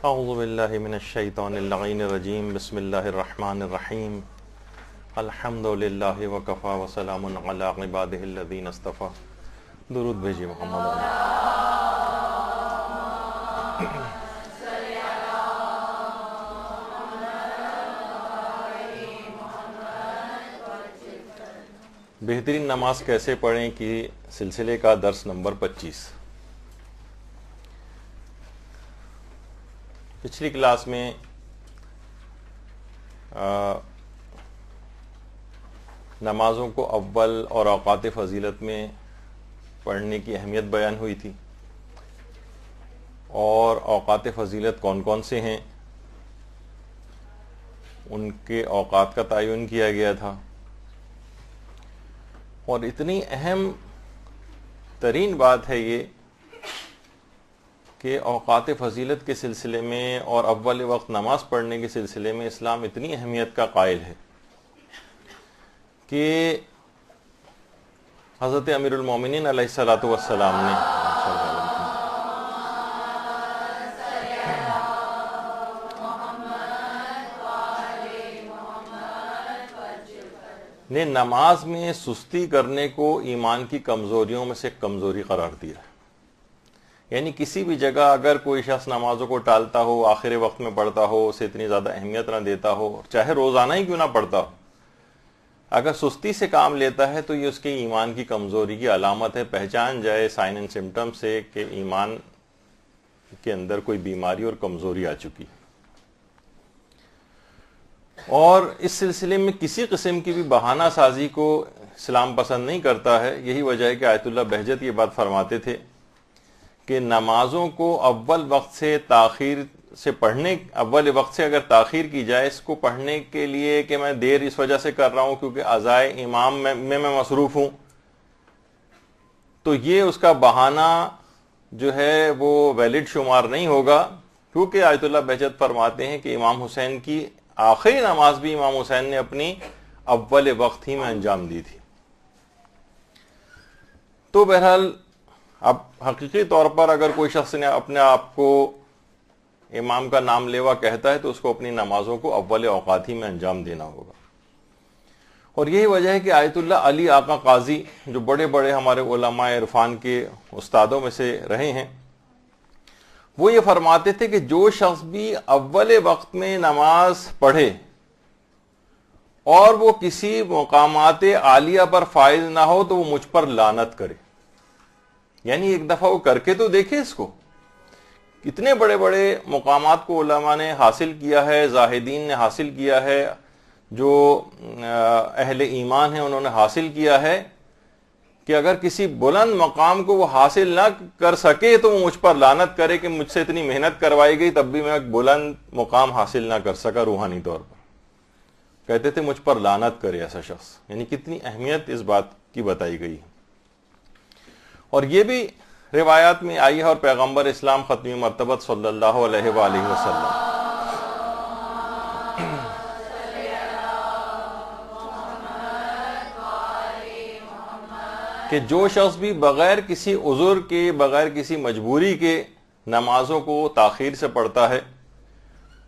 اعوذ باللہ من الشیطان اللعین الرجیم بسم اللہ الرحمن الرحیم الحمد للہ وکفی وسلام علی عبادہ الذین اصطفی. درود بھیجیے محمد علیہ. بہترین نماز کیسے پڑھیں کہ سلسلے کا درس نمبر 25. پچھلی کلاس میں نمازوں کو اول اور اوقات فضیلت میں پڑھنے کی اہمیت بیان ہوئی تھی، اور اوقات فضیلت کون کون سے ہیں ان کے اوقات کا تعین کیا گیا تھا. اور اتنی اہم ترین بات ہے یہ کہ اوقات فضیلت کے سلسلے میں اور اول وقت نماز پڑھنے کے سلسلے میں اسلام اتنی اہمیت کا قائل ہے کہ حضرت امیر المومنین علیہ الصلوۃ والسلام نے نماز میں سستی کرنے کو ایمان کی کمزوریوں میں سے کمزوری قرار دیا ہے. یعنی کسی بھی جگہ اگر کوئی شخص نمازوں کو ٹالتا ہو، آخر وقت میں پڑھتا ہو، اسے اتنی زیادہ اہمیت نہ دیتا ہو، چاہے روزانہ ہی کیوں نہ پڑھتا ہو، اگر سستی سے کام لیتا ہے تو یہ اس کے ایمان کی کمزوری کی علامت ہے. پہچان جائے سائن اینڈ سمٹم سے کہ ایمان کے اندر کوئی بیماری اور کمزوری آ چکی. اور اس سلسلے میں کسی قسم کی بھی بہانہ سازی کو اسلام پسند نہیں کرتا ہے. یہی وجہ ہے کہ آیت اللہ بہجت یہ بات فرماتے تھے کہ نمازوں کو اول وقت سے اگر تاخیر کی جائے اس کو پڑھنے کے لیے کہ میں دیر اس وجہ سے کر رہا ہوں کیونکہ ازائے امام میں مصروف ہوں، تو یہ اس کا بہانہ جو ہے وہ ویلڈ شمار نہیں ہوگا، کیونکہ آیت اللہ بہجت فرماتے ہیں کہ امام حسین کی آخری نماز بھی امام حسین نے اپنی اول وقت ہی میں انجام دی تھی. تو بہرحال اب حقیقی طور پر اگر کوئی شخص نے اپنے آپ کو امام کا نام لیوا کہتا ہے تو اس کو اپنی نمازوں کو اول اوقات ہی میں انجام دینا ہوگا. اور یہی وجہ ہے کہ آیت اللہ علی آقا قاضی جو بڑے بڑے ہمارے علماء عرفان کے استادوں میں سے رہے ہیں، وہ یہ فرماتے تھے کہ جو شخص بھی اول وقت میں نماز پڑھے اور وہ کسی مقامات عالیہ پر فائز نہ ہو تو وہ مجھ پر لعنت کرے. یعنی ایک دفعہ وہ کر کے تو دیکھے اس کو. کتنے بڑے بڑے مقامات کو علماء نے حاصل کیا ہے، زاہدین نے حاصل کیا ہے، جو اہل ایمان ہیں انہوں نے حاصل کیا ہے کہ اگر کسی بلند مقام کو وہ حاصل نہ کر سکے تو وہ مجھ پر لعنت کرے کہ مجھ سے اتنی محنت کروائی گئی تب بھی میں ایک بلند مقام حاصل نہ کر سکا روحانی طور پر. کہتے تھے مجھ پر لعنت کرے ایسا شخص. یعنی کتنی اہمیت اس بات کی بتائی گئی. اور یہ بھی روایات میں آئی ہے اور پیغمبر اسلام ختمی مرتبت صلی اللہ علیہ وآلہ وسلم کہ جو شخص بھی بغیر کسی عذر کے، بغیر کسی مجبوری کے نمازوں کو تاخیر سے پڑھتا ہے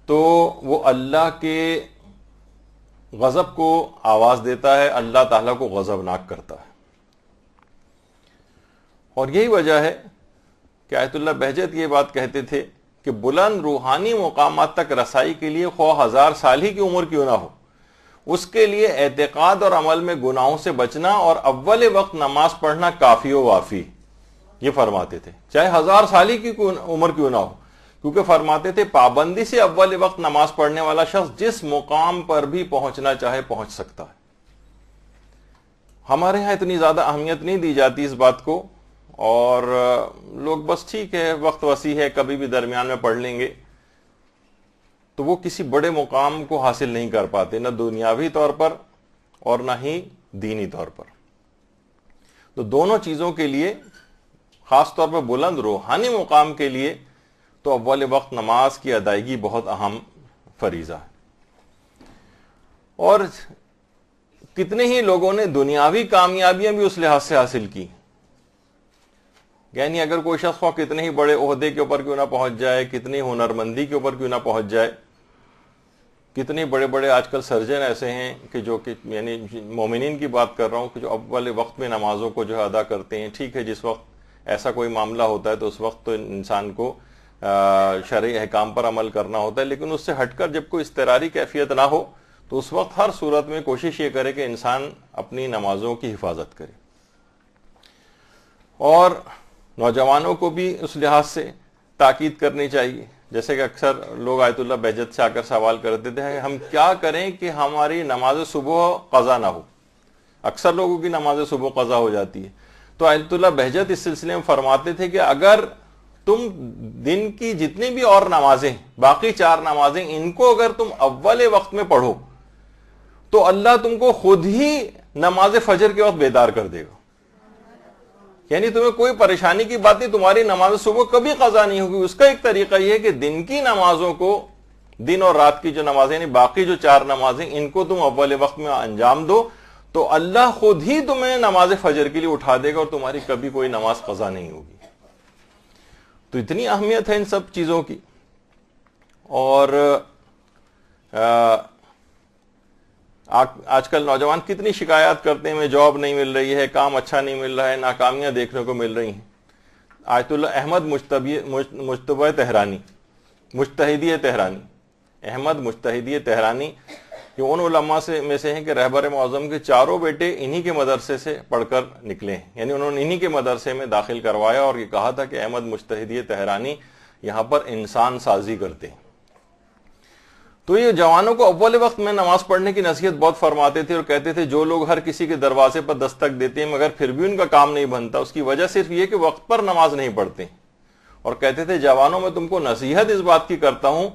تو وہ اللہ کے غضب کو آواز دیتا ہے، اللہ تعالیٰ کو غضبناک کرتا ہے. اور یہی وجہ ہے کہ آیت اللہ بہجت یہ بات کہتے تھے کہ بلند روحانی مقامات تک رسائی کے لیے خواہ 1000 سال ہی کی عمر کیوں نہ ہو، اس کے لیے اعتقاد اور عمل میں گناہوں سے بچنا اور اول وقت نماز پڑھنا کافی و وافی. یہ فرماتے تھے چاہے 1000 سال ہی کی عمر کیوں نہ ہو، کیونکہ فرماتے تھے پابندی سے اول وقت نماز پڑھنے والا شخص جس مقام پر بھی پہنچنا چاہے پہنچ سکتا ہے. ہمارے ہاں اتنی زیادہ اہمیت نہیں دی جاتی اس بات کو، اور لوگ بس ٹھیک ہے وقت وسیع ہے کبھی بھی درمیان میں پڑھ لیں گے، تو وہ کسی بڑے مقام کو حاصل نہیں کر پاتے، نہ دنیاوی طور پر اور نہ ہی دینی طور پر. تو دونوں چیزوں کے لیے، خاص طور پر بلند روحانی مقام کے لیے، تو اول وقت نماز کی ادائیگی بہت اہم فریضہ ہے. اور کتنے ہی لوگوں نے دنیاوی کامیابیاں بھی اس لحاظ سے حاصل کی. یعنی اگر کوئی شخص خواہ کتنے ہی بڑے عہدے کے اوپر کیوں نہ پہنچ جائے، کتنی ہنرمندی کے اوپر کیوں نہ پہنچ جائے، کتنے بڑے بڑے آج کل سرجن ایسے ہیں کہ جو کہ یعنی مومنین کی بات کر رہا ہوں کہ جو اول وقت میں نمازوں کو جو ہے ادا کرتے ہیں. ٹھیک ہے، جس وقت ایسا کوئی معاملہ ہوتا ہے تو اس وقت تو انسان کو شرعی احکام پر عمل کرنا ہوتا ہے، لیکن اس سے ہٹ کر جب کوئی اضطراری کیفیت نہ ہو تو اس وقت ہر صورت میں کوشش یہ کرے کہ انسان اپنی نمازوں کی حفاظت کرے. اور نوجوانوں کو بھی اس لحاظ سے تاکید کرنی چاہیے. جیسے کہ اکثر لوگ آیت اللہ بہجت سے آ کر سوال کرتے تھے ہم کیا کریں کہ ہماری نماز صبح قضا نہ ہو. اکثر لوگوں کی نماز صبح قضا ہو جاتی ہے. تو آیت اللہ بہجت اس سلسلے میں فرماتے تھے کہ اگر تم دن کی جتنی بھی اور نمازیں، باقی 4 نمازیں، ان کو اگر تم اول وقت میں پڑھو تو اللہ تم کو خود ہی نماز فجر کے وقت بیدار کر دے گا. یعنی تمہیں کوئی پریشانی کی بات نہیں، تمہاری نماز صبح کبھی قضا نہیں ہوگی. اس کا ایک طریقہ یہ ہے کہ دن کی نمازوں کو، دن اور رات کی جو نمازیں یعنی باقی جو 4 نمازیں، ان کو تم اول وقت میں انجام دو تو اللہ خود ہی تمہیں نماز فجر کے لیے اٹھا دے گا اور تمہاری کبھی کوئی نماز قضا نہیں ہوگی. تو اتنی اہمیت ہے ان سب چیزوں کی. اور آج کل نوجوان کتنی شکایات کرتے ہیں ہمیں جاب نہیں مل رہی ہے، کام اچھا نہیں مل رہا ہے، ناکامیاں دیکھنے کو مل رہی ہیں. آیت اللہ احمد مجتبی تہرانی احمد مجتہدی تہرانی جو ان علماء میں سے ہیں کہ رہبر معظم کے 4 بیٹے انہی کے مدرسے سے پڑھ کر نکلے ہیں. یعنی انہوں نے انہی کے مدرسے میں داخل کروایا اور یہ کہا تھا کہ احمد مجتہدی تہرانی یہاں پر انسان سازی کرتے ہیں. تو یہ جوانوں کو اول وقت میں نماز پڑھنے کی نصیحت بہت فرماتے تھے اور کہتے تھے جو لوگ ہر کسی کے دروازے پر دستک دیتے ہیں مگر پھر بھی ان کا کام نہیں بنتا، اس کی وجہ صرف یہ کہ وقت پر نماز نہیں پڑھتے. اور کہتے تھے جوانوں میں تم کو نصیحت اس بات کی کرتا ہوں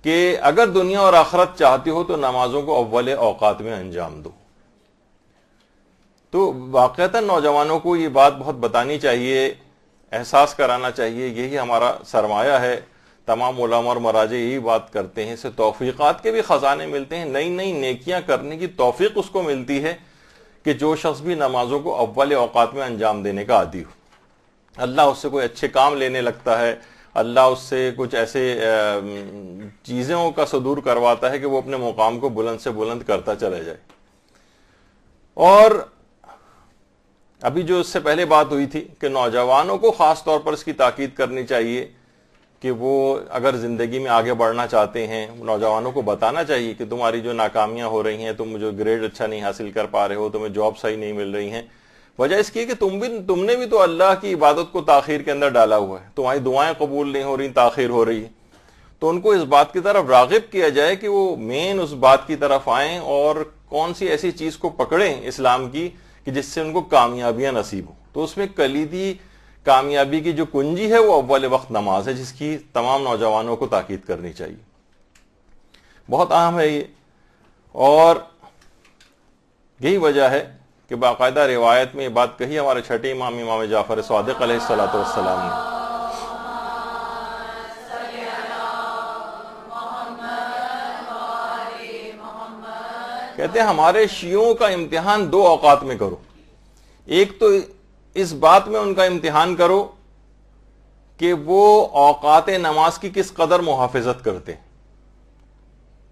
کہ اگر دنیا اور آخرت چاہتے ہو تو نمازوں کو اول اوقات میں انجام دو. تو واقعتاً نوجوانوں کو یہ بات بہت بتانی چاہیے، احساس کرانا چاہیے. یہی ہمارا سرمایہ ہے. تمام علماء اور مراجع یہی بات کرتے ہیں، اس سے توفیقات کے بھی خزانے ملتے ہیں، نئی نئی نیکیاں کرنے کی توفیق اس کو ملتی ہے کہ جو شخص بھی نمازوں کو اول اوقات میں انجام دینے کا عادی ہو. اللہ اس سے کوئی اچھے کام لینے لگتا ہے، اللہ اس سے کچھ ایسے چیزوں کا صدور کرواتا ہے کہ وہ اپنے مقام کو بلند سے بلند کرتا چلا جائے. اور ابھی جو اس سے پہلے بات ہوئی تھی کہ نوجوانوں کو خاص طور پر اس کی تاکید کرنی چاہیے کہ وہ اگر زندگی میں آگے بڑھنا چاہتے ہیں، نوجوانوں کو بتانا چاہیے کہ تمہاری جو ناکامیاں ہو رہی ہیں، تم جو گریڈ اچھا نہیں حاصل کر پا رہے ہو، تمہیں جاب صحیح نہیں مل رہی ہیں، وجہ اس کی کہ تم نے بھی تو اللہ کی عبادت کو تاخیر کے اندر ڈالا ہوا ہے، تمہاری دعائیں قبول نہیں ہو رہی، تاخیر ہو رہی ہے. تو ان کو اس بات کی طرف راغب کیا جائے کہ وہ مین اس بات کی طرف آئیں اور کون سی ایسی چیز کو پکڑیں اسلام کی کہ جس سے ان کو کامیابیاں نصیب ہوں. تو اس میں کلیدی کامیابی کی جو کنجی ہے وہ اول وقت نماز ہے، جس کی تمام نوجوانوں کو تاکید کرنی چاہیے. بہت اہم ہے یہ. اور یہی وجہ ہے کہ باقاعدہ روایت میں یہ بات کہی ہمارے چھٹے امام امام جعفر صادق علیہ الصلوۃ والسلام نے. کہتے ہیں ہمارے شیعوں کا امتحان 2 اوقات میں کرو. ایک تو اس بات میں ان کا امتحان کرو کہ وہ اوقات نماز کی کس قدر محافظت کرتے.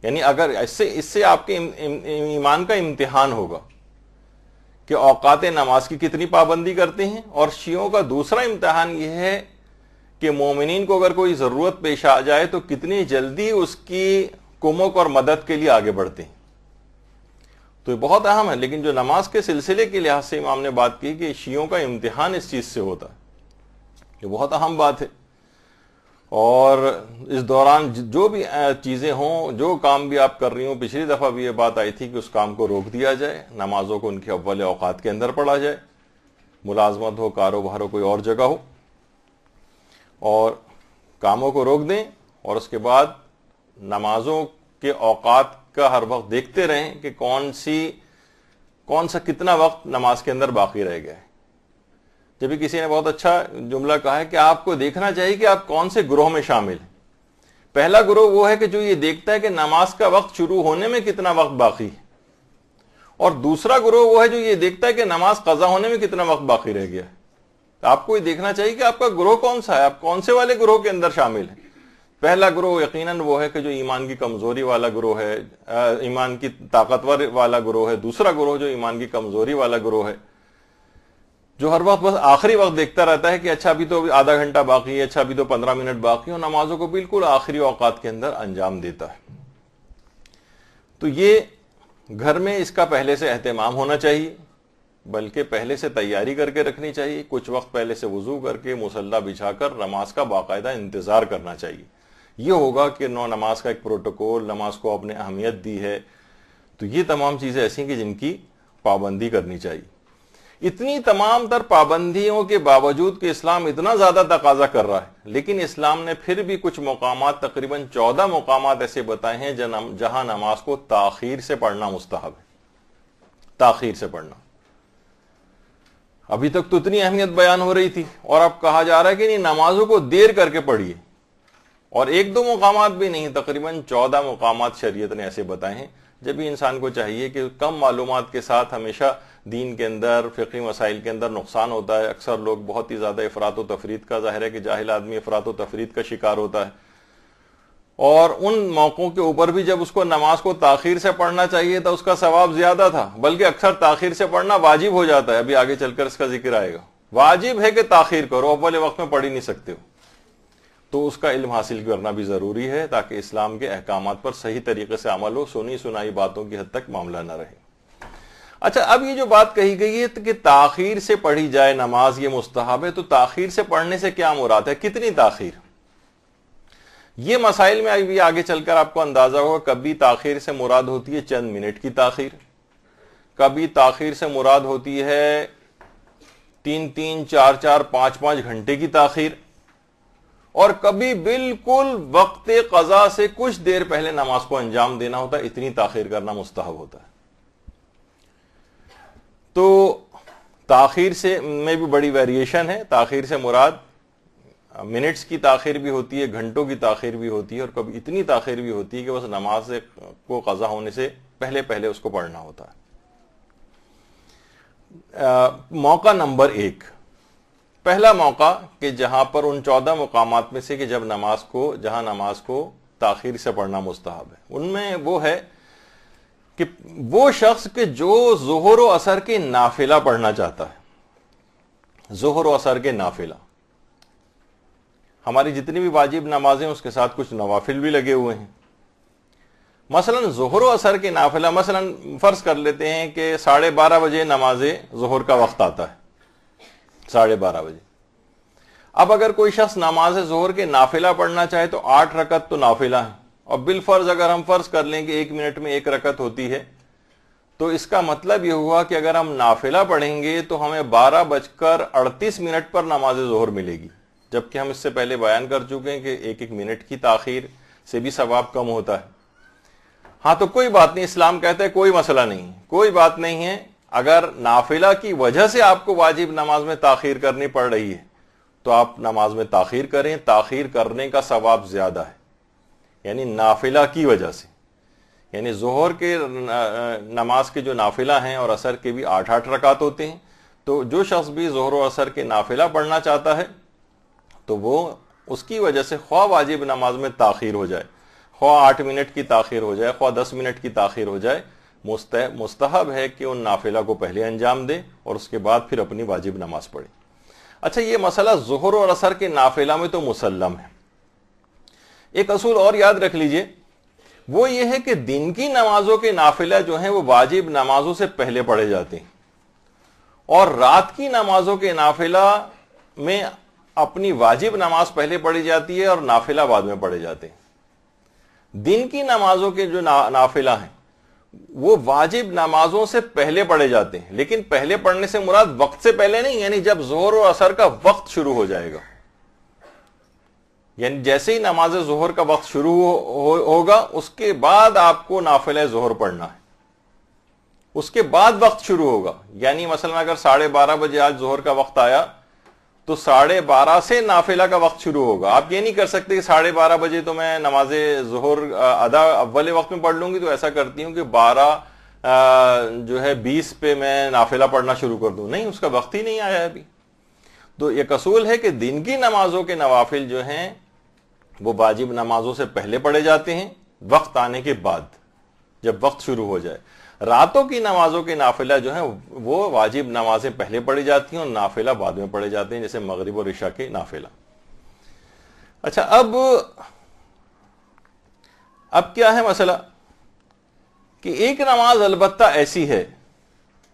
یعنی اگر اس سے آپ کے ایمان کا امتحان ہوگا کہ اوقات نماز کی کتنی پابندی کرتے ہیں. اور شیعوں کا دوسرا امتحان یہ ہے کہ مومنین کو اگر کوئی ضرورت پیش آ جائے تو کتنی جلدی اس کی کمک اور مدد کے لیے آگے بڑھتے ہیں. تو یہ بہت اہم ہے. لیکن جو نماز کے سلسلے کے لحاظ سے امام نے بات کی کہ شیعوں کا امتحان اس چیز سے ہوتا ہے، یہ بہت اہم بات ہے. اور اس دوران جو بھی چیزیں ہوں، جو کام بھی آپ کر رہی ہوں، پچھلی دفعہ بھی یہ بات آئی تھی کہ اس کام کو روک دیا جائے، نمازوں کو ان کے اول اوقات کے اندر پڑھا جائے، ملازمت ہو، کاروبار ہو، کوئی اور جگہ ہو، اور کاموں کو روک دیں. اور اس کے بعد نمازوں کے اوقات کا ہر وقت دیکھتے رہیں کہ کون سا کتنا وقت نماز کے اندر باقی رہ گیا ہے. جب بھی کسی نے بہت اچھا جملہ کہا ہے کہ آپ کو دیکھنا چاہیے کہ آپ کون سے گروہ میں شامل ہیں. پہلا گروہ وہ ہے کہ جو یہ دیکھتا ہے کہ نماز کا وقت شروع ہونے میں کتنا وقت باقی ہے، اور دوسرا گروہ وہ ہے جو یہ دیکھتا ہے کہ نماز قضا ہونے میں کتنا وقت باقی رہ گیا ہے. تو آپ کو یہ دیکھنا چاہیے کہ آپ کا گروہ کون سا ہے, آپ کون سے والے گروہ کے اندر شامل ہیں. پہلا گروہ یقیناً وہ ہے کہ جو ایمان کی کمزوری والا گروہ ہے, ایمان کی طاقتور والا گروہ ہے. دوسرا گروہ جو ایمان کی کمزوری والا گروہ ہے, جو ہر وقت بس آخری وقت دیکھتا رہتا ہے کہ اچھا ابھی تو آدھا گھنٹہ باقی ہے, اچھا ابھی تو 15 منٹ باقی ہے, اور نمازوں کو بالکل آخری اوقات کے اندر انجام دیتا ہے. تو یہ گھر میں اس کا پہلے سے اہتمام ہونا چاہیے, بلکہ پہلے سے تیاری کر کے رکھنی چاہیے. کچھ وقت پہلے سے وضو کر کے مصلی بچھا کر نماز کا باقاعدہ انتظار کرنا چاہیے. یہ ہوگا کہ نماز کا ایک پروٹوکول, نماز کو اپنے اہمیت دی ہے. تو یہ تمام چیزیں ایسی ہیں کہ جن کی پابندی کرنی چاہیے. اتنی تمام تر پابندیوں کے باوجود کہ اسلام اتنا زیادہ تقاضا کر رہا ہے, لیکن اسلام نے پھر بھی کچھ مقامات, تقریباً 14 مقامات ایسے بتائے ہیں جہاں نماز کو تاخیر سے پڑھنا مستحب ہے. تاخیر سے پڑھنا. ابھی تک تو اتنی اہمیت بیان ہو رہی تھی, اور اب کہا جا رہا ہے کہ نہیں, نمازوں کو دیر کر کے پڑھیے. اور 1-2 مقامات بھی نہیں, تقریباً 14 مقامات شریعت نے ایسے بتائے ہیں. جب بھی انسان کو چاہیے کہ کم معلومات کے ساتھ, ہمیشہ دین کے اندر فقہی مسائل کے اندر نقصان ہوتا ہے. اکثر لوگ بہت ہی زیادہ افراط و تفریط کا, ظاہر ہے کہ جاہل آدمی افراط و تفریط کا شکار ہوتا ہے, اور ان موقعوں کے اوپر بھی جب اس کو نماز کو تاخیر سے پڑھنا چاہیے تو اس کا ثواب زیادہ تھا, بلکہ اکثر تاخیر سے پڑھنا واجب ہو جاتا ہے. ابھی آگے چل کر اس کا ذکر آئے گا. واجب ہے کہ تاخیر کرو, اول وقت میں پڑھ ہی نہیں سکتے ہو. تو اس کا علم حاصل کرنا بھی ضروری ہے تاکہ اسلام کے احکامات پر صحیح طریقے سے عمل ہو, سنی سنائی باتوں کی حد تک معاملہ نہ رہے. اچھا, اب یہ جو بات کہی گئی ہے کہ تاخیر سے پڑھی جائے نماز, یہ مستحب ہے, تو تاخیر سے پڑھنے سے کیا مراد ہے, کتنی تاخیر؟ یہ مسائل میں ابھی آگے چل کر آپ کو اندازہ ہوگا. کبھی تاخیر سے مراد ہوتی ہے چند منٹ کی تاخیر, کبھی تاخیر سے مراد ہوتی ہے 3-3, 4-4, 5-5 گھنٹے کی تاخیر, اور کبھی بالکل وقت قضا سے کچھ دیر پہلے نماز کو انجام دینا ہوتا ہے. اتنی تاخیر کرنا مستحب ہوتا ہے. تو تاخیر سے میں بھی بڑی ویریشن ہے. تاخیر سے مراد منٹس کی تاخیر بھی ہوتی ہے, گھنٹوں کی تاخیر بھی ہوتی ہے, اور کبھی اتنی تاخیر بھی ہوتی ہے کہ بس نماز کو قضا ہونے سے پہلے پہلے اس کو پڑھنا ہوتا ہے. موقع نمبر 1, پہلا موقع کہ جہاں پر ان 14 مقامات میں سے کہ جہاں نماز کو تاخیر سے پڑھنا مستحب ہے, ان میں وہ ہے کہ وہ شخص کہ جو ظہر و عصر کے نافلہ پڑھنا چاہتا ہے. ظہر و عصر کے نافلہ, ہماری جتنی بھی واجب نمازیں اس کے ساتھ کچھ نوافل بھی لگے ہوئے ہیں. مثلا ظہر و عصر کے نافلہ, مثلا فرض کر لیتے ہیں کہ 12:30 بجے نماز ظہر کا وقت آتا ہے, 12:30 بجے. اب اگر کوئی شخص نماز ظہر کے نافلہ پڑھنا چاہے تو 8 رکعت تو نافلہ ہیں, اور بالفرض اگر ہم فرض کر لیں کہ 1 منٹ میں 1 رکعت ہوتی ہے, تو اس کا مطلب یہ ہوا کہ اگر ہم نافلہ پڑھیں گے تو ہمیں 12:38 پر نماز ظہر ملے گی, جبکہ ہم اس سے پہلے بیان کر چکے ہیں کہ 1 منٹ کی تاخیر سے بھی ثواب کم ہوتا ہے. ہاں تو کوئی بات نہیں, اسلام کہتا ہے کوئی مسئلہ نہیں, کوئی بات نہیں ہے. اگر نافلہ کی وجہ سے آپ کو واجب نماز میں تاخیر کرنی پڑ رہی ہے تو آپ نماز میں تاخیر کریں, تاخیر کرنے کا ثواب زیادہ ہے. یعنی نافلہ کی وجہ سے, یعنی ظہر کے نماز کے جو نافلہ ہیں اور عصر کے بھی 8 رکعت ہوتے ہیں, تو جو شخص بھی ظہر و عصر کے نافلہ پڑھنا چاہتا ہے تو وہ اس کی وجہ سے خواہ واجب نماز میں تاخیر ہو جائے, خواہ 8 منٹ کی تاخیر ہو جائے, خواہ 10 منٹ کی تاخیر ہو جائے, مستحب ہے کہ ان نافلہ کو پہلے انجام دے اور اس کے بعد پھر اپنی واجب نماز پڑھے. اچھا, یہ مسئلہ ظہر اور عصر کے نافلہ میں تو مسلم ہے. ایک اصول اور یاد رکھ لیجئے, وہ یہ ہے کہ دن کی نمازوں کے نافلہ جو ہیں وہ واجب نمازوں سے پہلے پڑھے جاتے ہیں, اور رات کی نمازوں کے نافلہ میں اپنی واجب نماز پہلے پڑھی جاتی ہے اور نافلہ بعد میں پڑھے جاتے ہیں. دن کی نمازوں کے جو نافلہ ہیں وہ واجب نمازوں سے پہلے پڑھے جاتے ہیں, لیکن پہلے پڑھنے سے مراد وقت سے پہلے نہیں, یعنی جب ظہر اور عصر کا وقت شروع ہو جائے گا, یعنی جیسے ہی نماز ظہر کا وقت شروع ہوگا اس کے بعد آپ کو نافلہ ظہر پڑھنا ہے, اس کے بعد وقت شروع ہوگا. یعنی مثلا اگر 12:30 بجے آج ظہر کا وقت آیا تو 12:30 سے نافلہ کا وقت شروع ہوگا. آپ یہ نہیں کر سکتے کہ 12:30 بجے تو میں نماز ظہر ادا اول وقت میں پڑھ لوں گی, تو ایسا کرتی ہوں کہ 12:20 پہ میں نافلہ پڑھنا شروع کر دوں. نہیں, اس کا وقت ہی نہیں آیا ابھی. تو ایک اصول ہے کہ دن کی نمازوں کے نوافل جو ہیں وہ واجب نمازوں سے پہلے پڑھے جاتے ہیں وقت آنے کے بعد، جب وقت شروع ہو جائے۔ راتوں کی نمازوں کے نافلہ جو ہیں وہ واجب نمازیں پہلے پڑھی جاتی ہیں اور نافلہ بعد میں پڑھے جاتے ہیں، جیسے مغرب اور عشاء کے نافلہ۔ اچھا، اب کیا ہے مسئلہ کہ ایک نماز البتہ ایسی ہے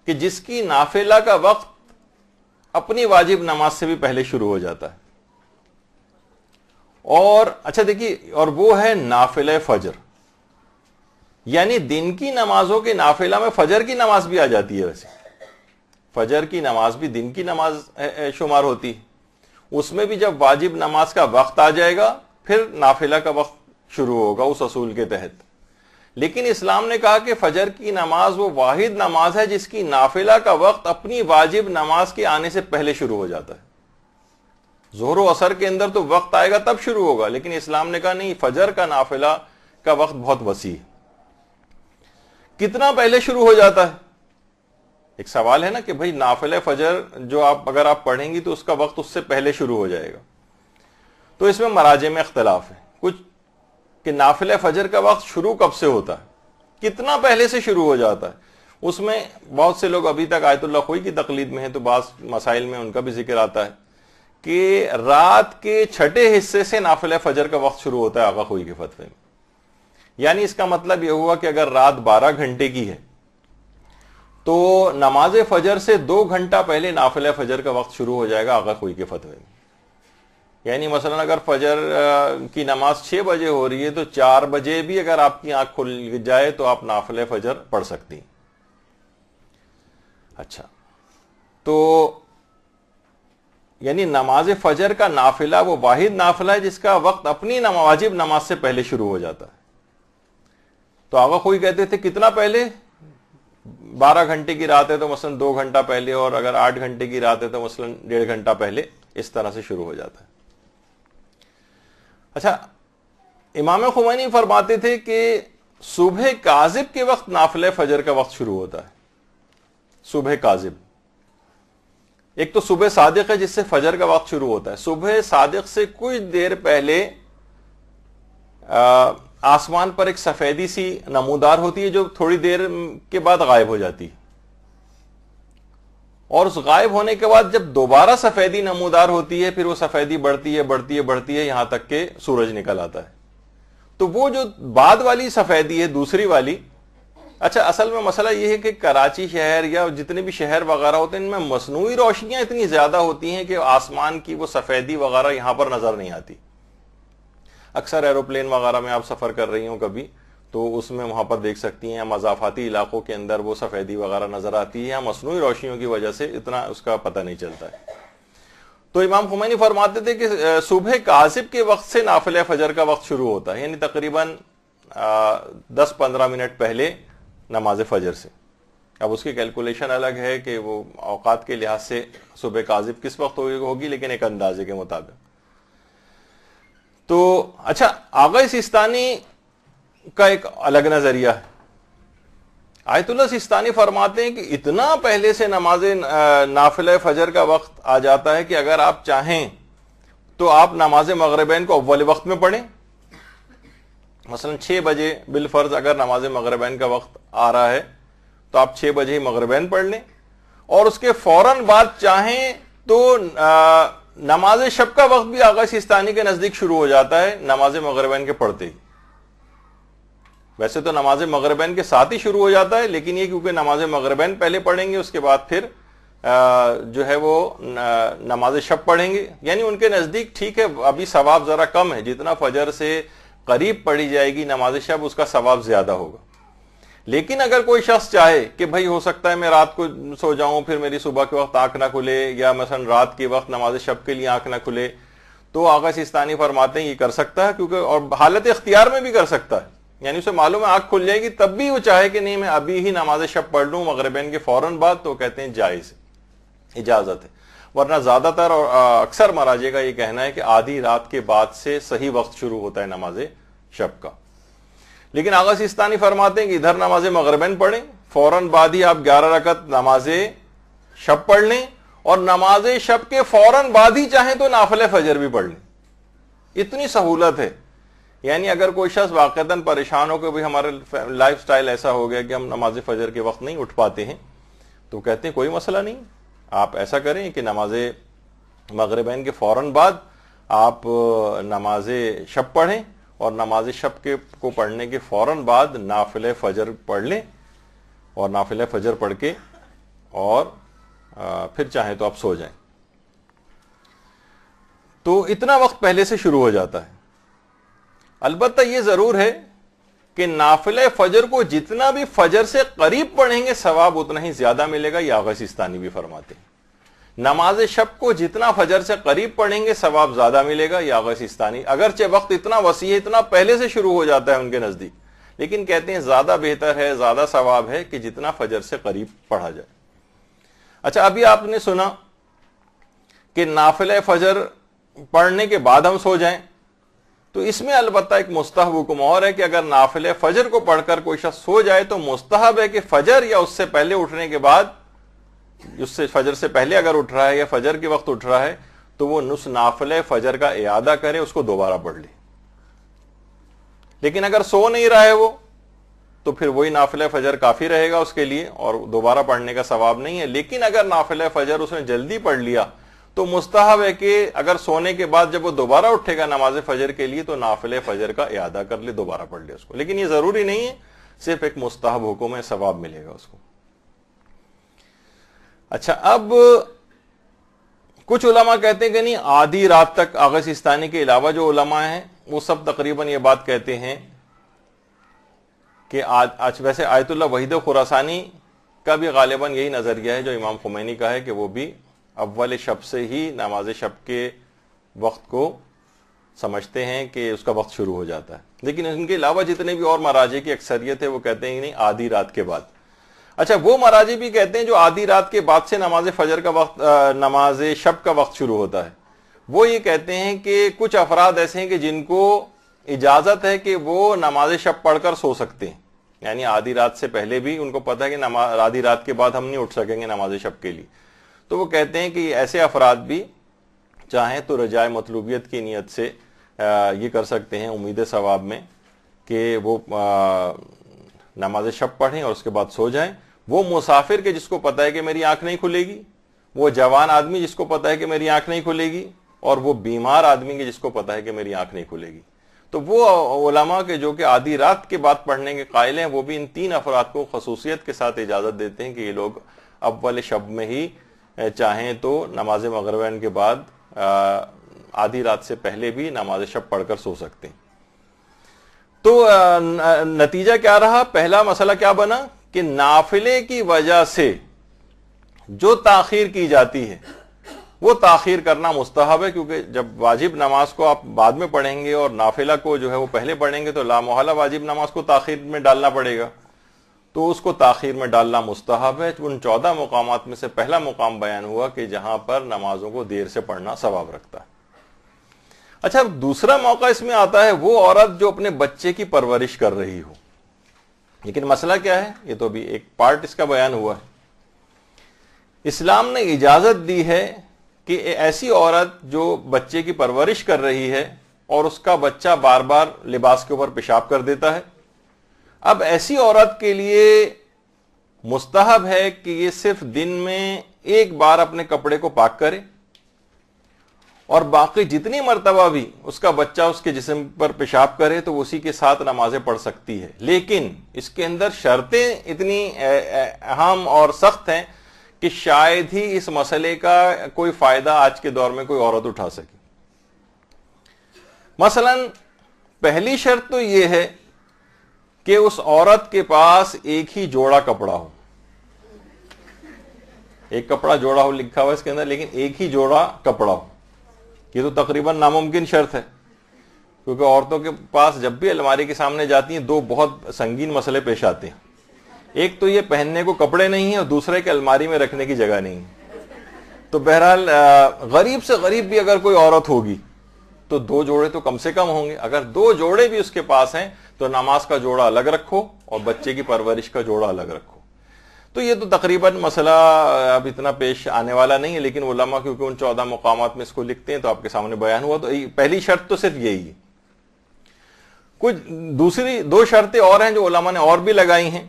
کہ جس کی نافلہ کا وقت اپنی واجب نماز سے بھی پہلے شروع ہو جاتا ہے، اور اچھا دیکھیے، اور وہ ہے نافلہ فجر، یعنی دن کی نمازوں کے نافلہ میں فجر کی نماز بھی آ جاتی ہے۔ ویسے فجر کی نماز بھی دن کی نماز شمار ہوتی ہے، اس میں بھی جب واجب نماز کا وقت آ جائے گا پھر نافلہ کا وقت شروع ہوگا اس اصول کے تحت۔ لیکن اسلام نے کہا کہ فجر کی نماز وہ واحد نماز ہے جس کی نافلہ کا وقت اپنی واجب نماز کے آنے سے پہلے شروع ہو جاتا ہے۔ ظہر و عصر کے اندر تو وقت آئے گا تب شروع ہوگا، لیکن اسلام نے کہا نہیں، فجر کا نافلہ کا وقت بہت وسیع ہے۔ کتنا پہلے شروع ہو جاتا ہے؟ ایک سوال ہے نا کہ بھئی نافلہ فجر جو اگر آپ پڑھیں گی تو اس کا وقت اس سے پہلے شروع ہو جائے گا، تو اس میں مراجع میں اختلاف ہے کچھ کہ نافلہ فجر کا وقت شروع کب سے ہوتا ہے، کتنا پہلے سے شروع ہو جاتا ہے۔ اس میں بہت سے لوگ ابھی تک آیت اللہ خوئی کی تقلید میں ہیں، تو بعض مسائل میں ان کا بھی ذکر آتا ہے کہ رات کے چھٹے حصے سے نافلہ فجر کا وقت شروع ہوتا ہے آقا خوئی کے فتوے میں۔ یعنی اس کا مطلب یہ ہوا کہ اگر رات 12 گھنٹے کی ہے تو نماز فجر سے 2 گھنٹہ پہلے نافلہ فجر کا وقت شروع ہو جائے گا آقا خوئی کے فتوے میں۔ یعنی مثلا اگر فجر کی نماز 6 بجے ہو رہی ہے تو 4 بجے بھی اگر آپ کی آنکھ کھل جائے تو آپ نافلہ فجر پڑھ سکتی ہیں۔ اچھا، تو یعنی نماز فجر کا نافلہ وہ واحد نافلہ ہے جس کا وقت اپنی واجب نماز سے پہلے شروع ہو جاتا ہے۔ تو آقا خوئی کہتے تھے کتنا پہلے؟ 12 گھنٹے کی رات ہے تو مثلا 2 گھنٹہ پہلے، اور اگر 8 گھنٹے کی رات ہے تو مثلا 1.5 گھنٹہ پہلے، اس طرح سے شروع ہو جاتا ہے۔ اچھا، امام خمینی فرماتے تھے کہ صبح کاذب کے وقت نافلہ فجر کا وقت شروع ہوتا ہے۔ صبح کاذب، ایک تو صبح صادق ہے جس سے فجر کا وقت شروع ہوتا ہے۔ صبح صادق سے کچھ دیر پہلے آسمان پر ایک سفیدی سی نمودار ہوتی ہے جو تھوڑی دیر کے بعد غائب ہو جاتی ہے، اور اس غائب ہونے کے بعد جب دوبارہ سفیدی نمودار ہوتی ہے پھر وہ سفیدی بڑھتی ہے بڑھتی ہے بڑھتی ہے یہاں تک کہ سورج نکل آتا ہے۔ تو وہ جو بعد والی سفیدی ہے دوسری والی، اچھا اصل میں مسئلہ یہ ہے کہ کراچی شہر یا جتنے بھی شہر وغیرہ ہوتے ہیں ان میں مصنوعی روشنیاں اتنی زیادہ ہوتی ہیں کہ آسمان کی وہ سفیدی وغیرہ یہاں پر نظر نہیں آتی۔ اکثر ایروپلین وغیرہ میں آپ سفر کر رہی ہوں کبھی تو اس میں وہاں پر دیکھ سکتی ہیں، مضافاتی علاقوں کے اندر وہ سفیدی وغیرہ نظر آتی ہے، مصنوعی روشنیوں کی وجہ سے اتنا اس کا پتہ نہیں چلتا ہے۔ تو امام خمینی فرماتے تھے کہ صبح کاذب کے وقت سے نافلہ فجر کا وقت شروع ہوتا ہے، یعنی تقریباً 10-15 منٹ پہلے نماز فجر سے۔ اب اس کی کیلکولیشن الگ ہے کہ وہ اوقات کے لحاظ سے صبح کاذب کس وقت ہوگی، لیکن ایک اندازے کے مطابق۔ تو اچھا، آغا سیستانی کا ایک الگ نظریہ ہے۔ آیت اللہ سیستانی فرماتے ہیں کہ اتنا پہلے سے نماز نافلہ فجر کا وقت آ جاتا ہے کہ اگر آپ چاہیں تو آپ نماز مغربین کو اول وقت میں پڑھیں۔ مثلا 6 بجے بالفرض اگر نماز مغربین کا وقت آ رہا ہے تو آپ 6 بجے ہی مغربین پڑھ لیں، اور اس کے فوراً بعد چاہیں تو نماز شب کا وقت بھی آغا سیستانی کے نزدیک شروع ہو جاتا ہے نماز مغربین کے پڑھتے ہی۔ ویسے تو نماز مغربین کے ساتھ ہی شروع ہو جاتا ہے، لیکن یہ کیونکہ نماز مغربین پہلے پڑھیں گے اس کے بعد پھر جو ہے وہ نماز شب پڑھیں گے، یعنی ان کے نزدیک ٹھیک ہے ابھی ثواب ذرا کم ہے، جتنا فجر سے قریب پڑھی جائے گی نماز شب اس کا ثواب زیادہ ہوگا۔ لیکن اگر کوئی شخص چاہے کہ بھائی ہو سکتا ہے میں رات کو سو جاؤں پھر میری صبح کے وقت آنکھ نہ کھلے، یا مثلا رات کے وقت نماز شب کے لیے آنکھ نہ کھلے، تو آغا سیستانی فرماتے ہیں یہ کر سکتا ہے، کیونکہ اور حالت اختیار میں بھی کر سکتا ہے، یعنی اسے معلوم ہے آنکھ کھل جائے گی تب بھی وہ چاہے کہ نہیں میں ابھی ہی نماز شب پڑھ لوں مغربین کے فوراً بعد، تو کہتے ہیں جائز، اجازت ہے۔ ورنہ زیادہ تر اور اکثر مراجع کا یہ کہنا ہے کہ آدھی رات کے بعد سے صحیح وقت شروع ہوتا ہے نماز شب کا۔ لیکن آغا سیستانی فرماتے ہیں کہ ادھر نماز مغربین پڑھیں، فوراً بعد ہی آپ 11 رکعت نماز شب پڑھ لیں، اور نماز شب کے فوراً بعد ہی چاہیں تو نافلہ فجر بھی پڑھ لیں. اتنی سہولت ہے. یعنی اگر کوئی شخص واقعتاً پریشان ہو کہ بھی ہمارا لائف سٹائل ایسا ہو گیا کہ ہم نماز فجر کے وقت نہیں اٹھ پاتے ہیں, تو کہتے ہیں کوئی مسئلہ نہیں, آپ ایسا کریں کہ نماز مغربین کے فوراً بعد آپ نماز شب پڑھیں, اور نماز شب کو پڑھنے کے فوراً بعد نافلہ فجر پڑھ لیں, اور نافلہ فجر پڑھ کے اور پھر چاہیں تو آپ سو جائیں. تو اتنا وقت پہلے سے شروع ہو جاتا ہے. البتہ یہ ضرور ہے کہ نافلہ فجر کو جتنا بھی فجر سے قریب پڑھیں گے ثواب اتنا ہی زیادہ ملے گا. یہ آغا سیستانی بھی فرماتے ہیں نماز شب کو جتنا فجر سے قریب پڑھیں گے ثواب زیادہ ملے گا. یہ آغا سیستانی اگرچہ وقت اتنا وسیع ہے, اتنا پہلے سے شروع ہو جاتا ہے ان کے نزدیک, لیکن کہتے ہیں زیادہ بہتر ہے, زیادہ ثواب ہے کہ جتنا فجر سے قریب پڑھا جائے. اچھا, ابھی آپ نے سنا کہ نافلہ فجر پڑھنے کے بعد ہم سو جائیں, تو اس میں البتہ ایک مستحب حکم اور ہے کہ اگر نافلہ فجر کو پڑھ کر کوئی شخص سو جائے تو مستحب ہے کہ فجر یا اس سے پہلے اٹھنے کے بعد, اس سے فجر سے پہلے اگر اٹھ رہا ہے یا فجر کے وقت اٹھ رہا ہے تو وہ نافلہ فجر کا اعادہ کرے, اس کو دوبارہ پڑھ لے. لیکن اگر سو نہیں رہا ہے وہ, تو پھر وہی نافلہ فجر کافی رہے گا اس کے لیے, اور دوبارہ پڑھنے کا ثواب نہیں ہے. لیکن اگر نافلہ فجر اس نے جلدی پڑھ لیا تو مستحب ہے کہ اگر سونے کے بعد جب وہ دوبارہ اٹھے گا نماز فجر کے لیے تو نافلہ فجر کا اعادہ کر لے, دوبارہ پڑھ لے اس کو. لیکن یہ ضروری نہیں ہے, صرف ایک مستحب حکم ہے, ثواب ملے گا اس کو. اچھا, اب کچھ علماء کہتے ہیں کہ نہیں, آدھی رات تک آغا سیستانی کے علاوہ جو علماء ہیں وہ سب تقریباً یہ بات کہتے ہیں کہ ویسے آیت اللہ وحید خراسانی کا بھی غالباً یہی نظریہ ہے جو امام خمینی کا ہے, کہ وہ بھی اول شب سے ہی نماز شب کے وقت کو سمجھتے ہیں کہ اس کا وقت شروع ہو جاتا ہے. لیکن ان کے علاوہ جتنے بھی اور مراجع کی اکثریت ہے وہ کہتے ہیں کہ نہیں, آدھی رات کے بعد. اچھا, وہ مراجع بھی کہتے ہیں جو آدھی رات کے بعد سے نماز فجر کا وقت, نماز شب کا وقت شروع ہوتا ہے, وہ یہ کہتے ہیں کہ کچھ افراد ایسے ہیں کہ جن کو اجازت ہے کہ وہ نماز شب پڑھ کر سو سکتے ہیں. یعنی آدھی رات سے پہلے بھی ان کو پتہ ہے کہ آدھی رات کے بعد ہم نہیں اٹھ سکیں گے نماز شب کے لیے, تو وہ کہتے ہیں کہ ایسے افراد بھی چاہیں تو رجائے مطلوبیت کی نیت سے یہ کر سکتے ہیں, امید ثواب میں, کہ وہ نماز شب پڑھیں اور اس کے بعد سو جائیں. وہ مسافر کے جس کو پتہ ہے کہ میری آنکھ نہیں کھلے گی, وہ جوان آدمی جس کو پتہ ہے کہ میری آنکھ نہیں کھلے گی, اور وہ بیمار آدمی کے جس کو پتہ ہے کہ میری آنکھ نہیں کھلے گی. تو وہ علماء کے جو کہ آدھی رات کے بعد پڑھنے کے قائل ہیں, وہ بھی ان تین افراد کو خصوصیت کے ساتھ اجازت دیتے ہیں کہ یہ لوگ اول شب میں ہی چاہیں تو نماز مغربین کے بعد آدھی رات سے پہلے بھی نماز شب پڑھ کر سو سکتے ہیں. تو نتیجہ کیا رہا؟ پہلا مسئلہ کیا بنا کہ نافلے کی وجہ سے جو تاخیر کی جاتی ہے وہ تاخیر کرنا مستحب ہے, کیونکہ جب واجب نماز کو آپ بعد میں پڑھیں گے اور نافلہ کو جو ہے وہ پہلے پڑھیں گے تو لا محالہ واجب نماز کو تاخیر میں ڈالنا پڑے گا, تو اس کو تاخیر میں ڈالنا مستحب ہے. ان 14 مقامات میں سے پہلا مقام بیان ہوا کہ جہاں پر نمازوں کو دیر سے پڑھنا ثواب رکھتا ہے. اچھا, دوسرا موقع اس میں آتا ہے وہ عورت جو اپنے بچے کی پرورش کر رہی ہو. لیکن مسئلہ کیا ہے, یہ تو ابھی ایک پارٹ اس کا بیان ہوا ہے. اسلام نے اجازت دی ہے کہ ایسی عورت جو بچے کی پرورش کر رہی ہے اور اس کا بچہ بار بار لباس کے اوپر پیشاب کر دیتا ہے, اب ایسی عورت کے لیے مستحب ہے کہ یہ صرف دن میں ایک بار اپنے کپڑے کو پاک کرے, اور باقی جتنی مرتبہ بھی اس کا بچہ اس کے جسم پر پیشاب کرے تو اسی کے ساتھ نمازیں پڑھ سکتی ہے. لیکن اس کے اندر شرطیں اتنی اہم اور سخت ہیں کہ شاید ہی اس مسئلے کا کوئی فائدہ آج کے دور میں کوئی عورت اٹھا سکے. مثلا پہلی شرط تو یہ ہے کہ اس عورت کے پاس ایک ہی جوڑا کپڑا ہو. ایک کپڑا جوڑا ہو لکھا ہوا اس کے اندر, لیکن ایک ہی جوڑا کپڑا ہو. یہ تو تقریباً ناممکن شرط ہے, کیونکہ عورتوں کے پاس جب بھی الماری کے سامنے جاتی ہیں دو بہت سنگین مسئلے پیش آتے ہیں. ایک تو یہ پہننے کو کپڑے نہیں ہیں, اور دوسرے کہ الماری میں رکھنے کی جگہ نہیں. تو بہرحال غریب سے غریب بھی اگر کوئی عورت ہوگی تو 2 جوڑے تو کم سے کم ہوں گے. اگر 2 جوڑے بھی اس کے پاس ہیں تو نماز کا جوڑا الگ رکھو اور بچے کی پرورش کا جوڑا الگ رکھو. تو یہ تو تقریباً مسئلہ اب اتنا پیش آنے والا نہیں ہے، لیکن علماء کیونکہ ان 14 مقامات میں اس کو لکھتے ہیں تو آپ کے سامنے بیان ہوا. تو پہلی شرط تو صرف یہی ہے. کچھ دوسری 2 شرطیں اور ہیں جو علماء نے اور بھی لگائی ہیں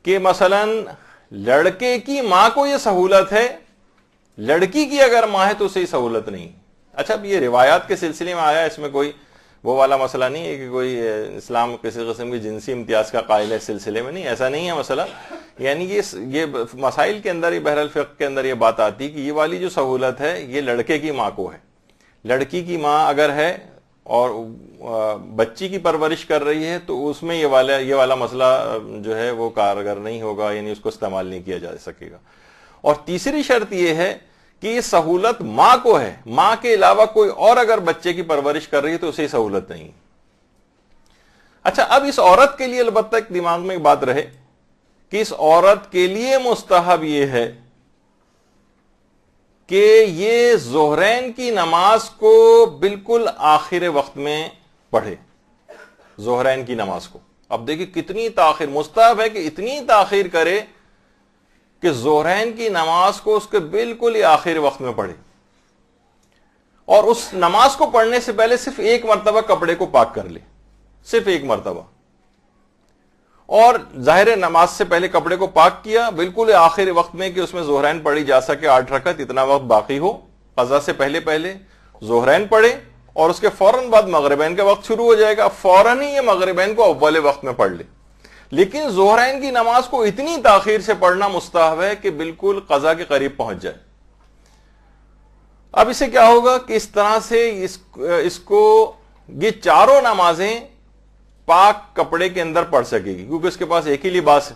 کہ مثلا لڑکے کی ماں کو یہ سہولت ہے، لڑکی کی اگر ماں ہے تو اسے سہولت نہیں. اچھا اب یہ روایات کے سلسلے میں آیا، اس میں کوئی وہ والا مسئلہ نہیں ہے کہ کوئی اسلام کسی قسم کی جنسی امتیاز کا قائل ہے اس سلسلے میں، نہیں، ایسا نہیں ہے مسئلہ. یعنی یہ مسائل کے اندر، بہرحال فقہ کے اندر یہ بات آتی کہ یہ والی جو سہولت ہے یہ لڑکے کی ماں کو ہے. لڑکی کی ماں اگر ہے اور بچی کی پرورش کر رہی ہے تو اس میں یہ والا مسئلہ جو ہے وہ کارگر نہیں ہوگا، یعنی اس کو استعمال نہیں کیا جا سکے گا. اور تیسری شرط یہ ہے کہ یہ سہولت ماں کو ہے، ماں کے علاوہ کوئی اور اگر بچے کی پرورش کر رہی ہے تو اسے سہولت نہیں. اچھا اب اس عورت کے لیے البتہ ایک دماغ میں ایک بات رہے کہ اس عورت کے لیے مستحب یہ ہے کہ یہ ظہرین کی نماز کو بالکل آخر وقت میں پڑھے. ظہرین کی نماز کو اب دیکھیں کتنی تاخیر، مستحب ہے کہ اتنی تاخیر کرے کہ ظہرین کی نماز کو اس کے بالکل ہی آخر وقت میں پڑھے، اور اس نماز کو پڑھنے سے پہلے صرف 1 مرتبہ کپڑے کو پاک کر لے، صرف 1 مرتبہ. اور ظاہر نماز سے پہلے کپڑے کو پاک کیا بالکل آخر وقت میں کہ اس میں ظہرین پڑھی جا سکے 8 رکعت، اتنا وقت باقی ہو، قضا سے پہلے ظہرین پڑھے اور اس کے فوراً بعد مغربین کا وقت شروع ہو جائے گا، فوراً ہی یہ مغربین کو اول وقت میں پڑھ لے. لیکن ظہرین کی نماز کو اتنی تاخیر سے پڑھنا مستحب ہے کہ بالکل قضا کے قریب پہنچ جائے. اب اسے کیا ہوگا کہ اس طرح سے اس کو یہ چاروں نمازیں پاک کپڑے کے اندر پڑھ سکے گی کیونکہ اس کے پاس ایک ہی لباس ہے.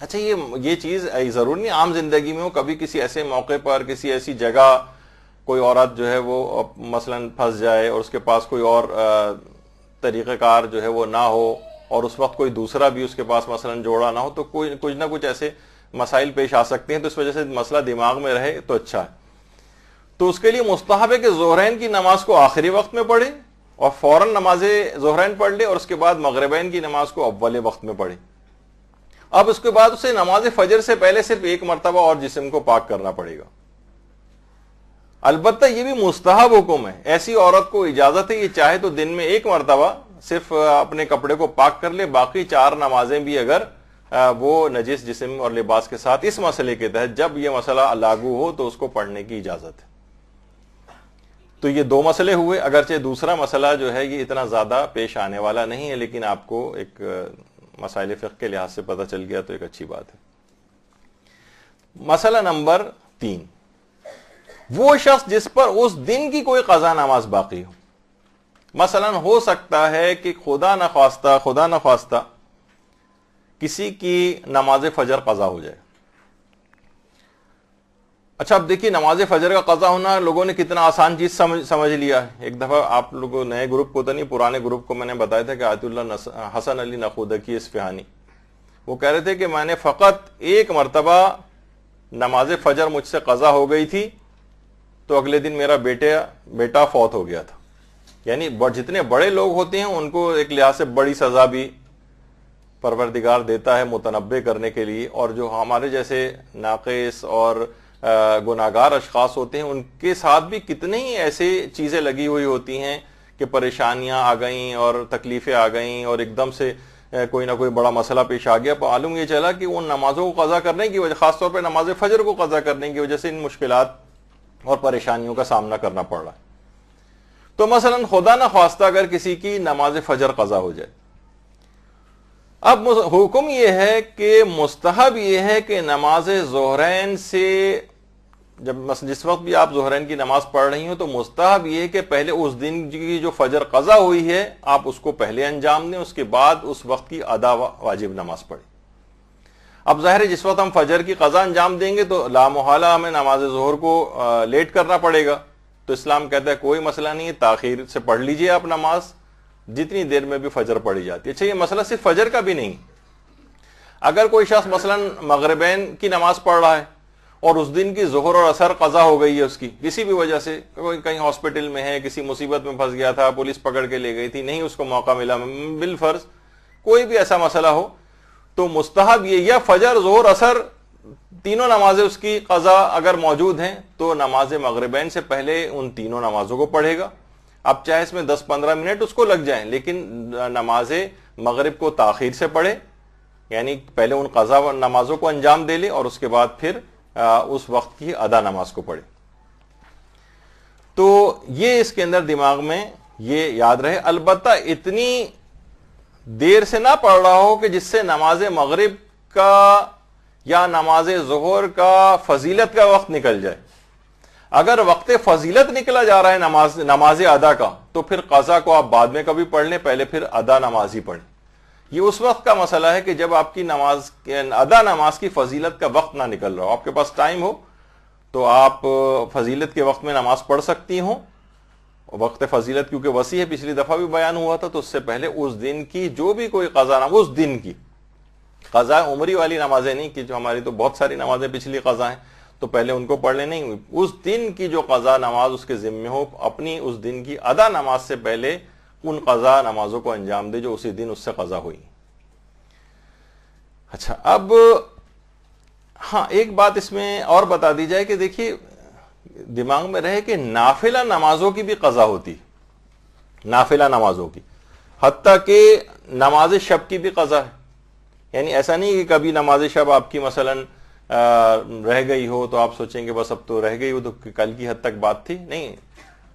اچھا یہ چیز ضروری نہیں عام زندگی میں ہو، کبھی کسی ایسے موقع پر کسی ایسی جگہ کوئی عورت جو ہے وہ مثلا پھنس جائے اور اس کے پاس کوئی اور طریقہ کار جو ہے وہ نہ ہو، اور اس وقت کوئی دوسرا بھی اس کے پاس مثلا جوڑا نہ ہو، تو کچھ نہ کچھ ایسے مسائل پیش آ سکتے ہیں. تو اس وجہ سے مسئلہ دماغ میں رہے تو اچھا ہے. تو اس کے لیے مستحب ہے کہ ظہرین کی نماز کو آخری وقت میں پڑھے اور فوراً نماز ظہرین پڑھ لے، اور اس کے بعد مغربین کی نماز کو اول وقت میں پڑھے. اب اس کے بعد اسے نماز فجر سے پہلے صرف 1 مرتبہ اور جسم کو پاک کرنا پڑے گا. البتہ یہ بھی مستحب حکم ہے، ایسی عورت کو اجازت ہے یہ چاہے تو دن میں 1 مرتبہ صرف اپنے کپڑے کو پاک کر لے، باقی 4 نمازیں بھی اگر وہ نجس جسم اور لباس کے ساتھ اس مسئلے کے تحت جب یہ مسئلہ لاگو ہو تو اس کو پڑھنے کی اجازت ہے. تو یہ 2 مسئلے ہوئے، اگرچہ دوسرا مسئلہ جو ہے یہ اتنا زیادہ پیش آنے والا نہیں ہے، لیکن آپ کو ایک مسائل فقہ کے لحاظ سے پتہ چل گیا تو ایک اچھی بات ہے. مسئلہ نمبر 3، وہ شخص جس پر اس دن کی کوئی قضا نماز باقی ہو. مثلا ہو سکتا ہے کہ خدا نخواستہ کسی کی نماز فجر قضا ہو جائے. اچھا اب دیکھیے نماز فجر کا قضا ہونا لوگوں نے کتنا آسان چیز سمجھ لیا ہے. ایک دفعہ آپ لوگوں نئے گروپ کو تو نہیں، پرانے گروپ کو میں نے بتایا تھا کہ آیت اللہ حسن علی نخودکی اصفہانی وہ کہہ رہے تھے کہ میں نے فقط 1 مرتبہ نماز فجر مجھ سے قضا ہو گئی تھی تو اگلے دن میرا بیٹا فوت ہو گیا تھا. یعنی جتنے بڑے لوگ ہوتے ہیں ان کو ایک لحاظ سے بڑی سزا بھی پروردگار دیتا ہے متنبع کرنے کے لیے، اور جو ہمارے جیسے ناقص اور گناہگار اشخاص ہوتے ہیں ان کے ساتھ بھی کتنے ہی ایسے چیزیں لگی ہوئی ہوتی ہیں کہ پریشانیاں آ گئیں اور تکلیفیں آ گئیں اور ایک دم سے کوئی نہ کوئی بڑا مسئلہ پیش آ گیا. معلوم یہ چلا کہ ان نمازوں کو قضا کرنے کی وجہ، خاص طور پہ نماز فجر کو قضا کرنے کی وجہ سے ان مشکلات اور پریشانیوں کا سامنا کرنا پڑ رہا ہے. تو مثلا خدا نہ خواستہ اگر کسی کی نماز فجر قضا ہو جائے، اب حکم یہ ہے کہ مستحب یہ ہے کہ نماز ظہرین سے جس وقت بھی آپ ظہرین کی نماز پڑھ رہی ہوں تو مستحب یہ ہے کہ پہلے اس دن کی جو فجر قضا ہوئی ہے آپ اس کو پہلے انجام دیں، اس کے بعد اس وقت کی ادا واجب نماز پڑھیں. اب ظاہر ہے جس وقت ہم فجر کی قضا انجام دیں گے تو لا محالہ ہمیں نماز ظہر کو لیٹ کرنا پڑے گا. تو اسلام کہتا ہے کوئی مسئلہ نہیں ہے، تاخیر سے پڑھ لیجئے آپ نماز جتنی دیر میں بھی فجر پڑھی جاتی ہے. اچھا یہ مسئلہ صرف فجر کا بھی نہیں، اگر کوئی شخص مثلا مغربین کی نماز پڑھ رہا ہے اور اس دن کی ظہر اور عصر قضا ہو گئی ہے، اس کی کسی بھی وجہ سے کوئی کہیں ہاسپٹل میں ہے، کسی مصیبت میں پھنس گیا تھا، پولیس پکڑ کے لے گئی تھی، نہیں اس کو موقع ملا، بالفرض کوئی بھی ایسا مسئلہ ہو، تو مستحب یہ یا فجر ظہر عصر تینوں نمازیں اس کی قضا اگر موجود ہیں تو نماز مغربین سے پہلے ان تینوں نمازوں کو پڑھے گا. اب چاہے اس میں 10-15 منٹ اس کو لگ جائیں لیکن نماز مغرب کو تاخیر سے پڑھے, یعنی پہلے ان قضا نمازوں کو انجام دے لے اور اس کے بعد پھر اس وقت کی ادا نماز کو پڑھے. تو یہ اس کے اندر دماغ میں یہ یاد رہے. البتہ اتنی دیر سے نہ پڑھ رہا ہو کہ جس سے نماز مغرب کا یا نماز ظہر کا فضیلت کا وقت نکل جائے. اگر وقت فضیلت نکلا جا رہا ہے نماز ادا کا تو پھر قضا کو آپ بعد میں کبھی پڑھ لیں, پہلے پھر ادا نماز ہی پڑھیں. یہ اس وقت کا مسئلہ ہے کہ جب آپ کی ادا نماز کی فضیلت کا وقت نہ نکل رہا ہو, آپ کے پاس ٹائم ہو تو آپ فضیلت کے وقت میں نماز پڑھ سکتی ہوں. وقت فضیلت کیونکہ وسیع ہے, پچھلی دفعہ بھی بیان ہوا تھا, تو اس سے پہلے اس دن کی جو بھی کوئی قضا نماز, اس دن کی قضا عمری والی نمازیں نہیں کہ جو ہماری تو بہت ساری نمازیں پچھلی قضا ہیں تو پہلے ان کو پڑھ لیں, نہیں, اس دن کی جو قضا نماز اس کے ذمہ ہو اپنی اس دن کی ادا نماز سے پہلے ان قضا نمازوں کو انجام دے جو اسی دن اس سے قضا ہوئی. اچھا, اب ہاں ایک بات اس میں اور بتا دی جائے کہ دیکھیے دماغ میں رہے کہ نافلہ نمازوں کی بھی قضا ہوتی, نافلہ نمازوں کی, حتیٰ کہ نماز شب کی بھی قضا ہے. یعنی ایسا نہیں کہ کبھی نماز شب آپ کی مثلاً رہ گئی ہو تو آپ سوچیں گے بس اب تو رہ گئی ہو تو کل کی حد تک بات تھی, نہیں,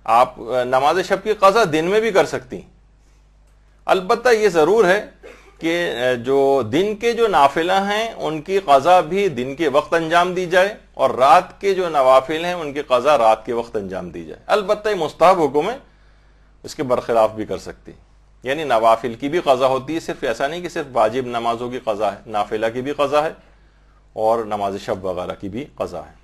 آپ نماز شب کی قضا دن میں بھی کر سکتی. البتہ یہ ضرور ہے کہ جو دن کے جو نافلہ ہیں ان کی قضا بھی دن کے وقت انجام دی جائے اور رات کے جو نوافل ہیں ان کی قضا رات کے وقت انجام دی جائے. البتہ یہ مستحب حکم ہے, اس کے برخلاف بھی کر سکتی. یعنی نوافل کی بھی قضا ہوتی ہے, صرف ایسا نہیں کہ صرف واجب نمازوں کی قضا ہے, نافلہ کی بھی قضا ہے اور نماز شب وغیرہ کی بھی قضا ہے.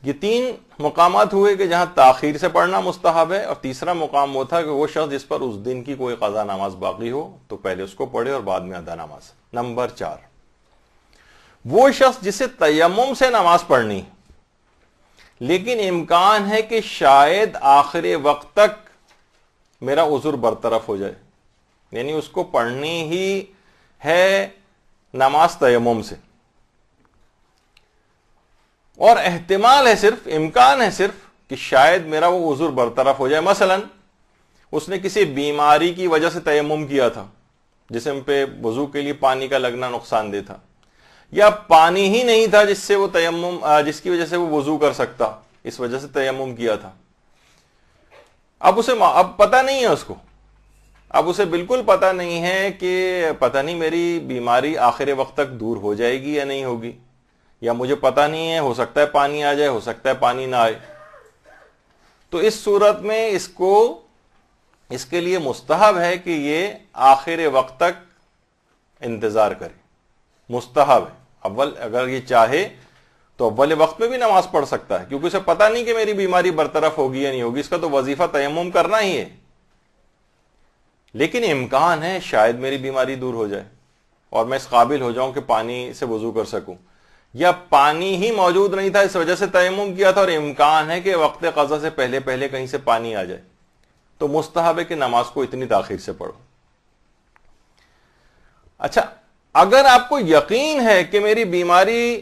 یہ 3 مقامات ہوئے کہ جہاں تاخیر سے پڑھنا مستحب ہے, اور تیسرا مقام وہ تھا کہ وہ شخص جس پر اس دن کی کوئی قضا نماز باقی ہو تو پہلے اس کو پڑھے اور بعد میں ادا نماز. نمبر 4, وہ شخص جسے تیمم سے نماز پڑھنی لیکن امکان ہے کہ شاید آخر وقت تک میرا عذر برطرف ہو جائے, یعنی اس کو پڑھنی ہی ہے نماز تیمم سے, اور احتمال ہے, صرف امکان ہے صرف کہ شاید میرا وہ عذر برطرف ہو جائے. مثلا اس نے کسی بیماری کی وجہ سے تیمم کیا تھا, جسم پہ وضو کے لیے پانی کا لگنا نقصان دہ تھا, یا پانی ہی نہیں تھا جس سے وہ تیمم جس کی وجہ سے وہ وضو کر سکتا, اس وجہ سے تیمم کیا تھا. اب پتہ نہیں ہے اس کو, اب اسے بالکل پتہ نہیں ہے کہ پتہ نہیں میری بیماری آخر وقت تک دور ہو جائے گی یا نہیں ہوگی, یا مجھے پتہ نہیں ہے, ہو سکتا ہے پانی آ جائے, ہو سکتا ہے پانی نہ آئے. تو اس صورت میں اس کے لیے مستحب ہے کہ یہ آخر وقت تک انتظار کرے, مستحب ہے. اول اگر یہ چاہے تو اول وقت میں بھی نماز پڑھ سکتا ہے, کیونکہ اسے پتہ نہیں کہ میری بیماری برطرف ہوگی یا نہیں ہوگی, اس کا تو وظیفہ تیمم کرنا ہی ہے. لیکن امکان ہے شاید میری بیماری دور ہو جائے اور میں اس قابل ہو جاؤں کہ پانی سے وضو کر سکوں, یا پانی ہی موجود نہیں تھا اس وجہ سے تیمم کیا تھا اور امکان ہے کہ وقت قضا سے پہلے پہلے کہیں سے پانی آ جائے, تو مستحب ہے کہ نماز کو اتنی تاخیر سے پڑھو. اچھا, اگر آپ کو یقین ہے کہ میری بیماری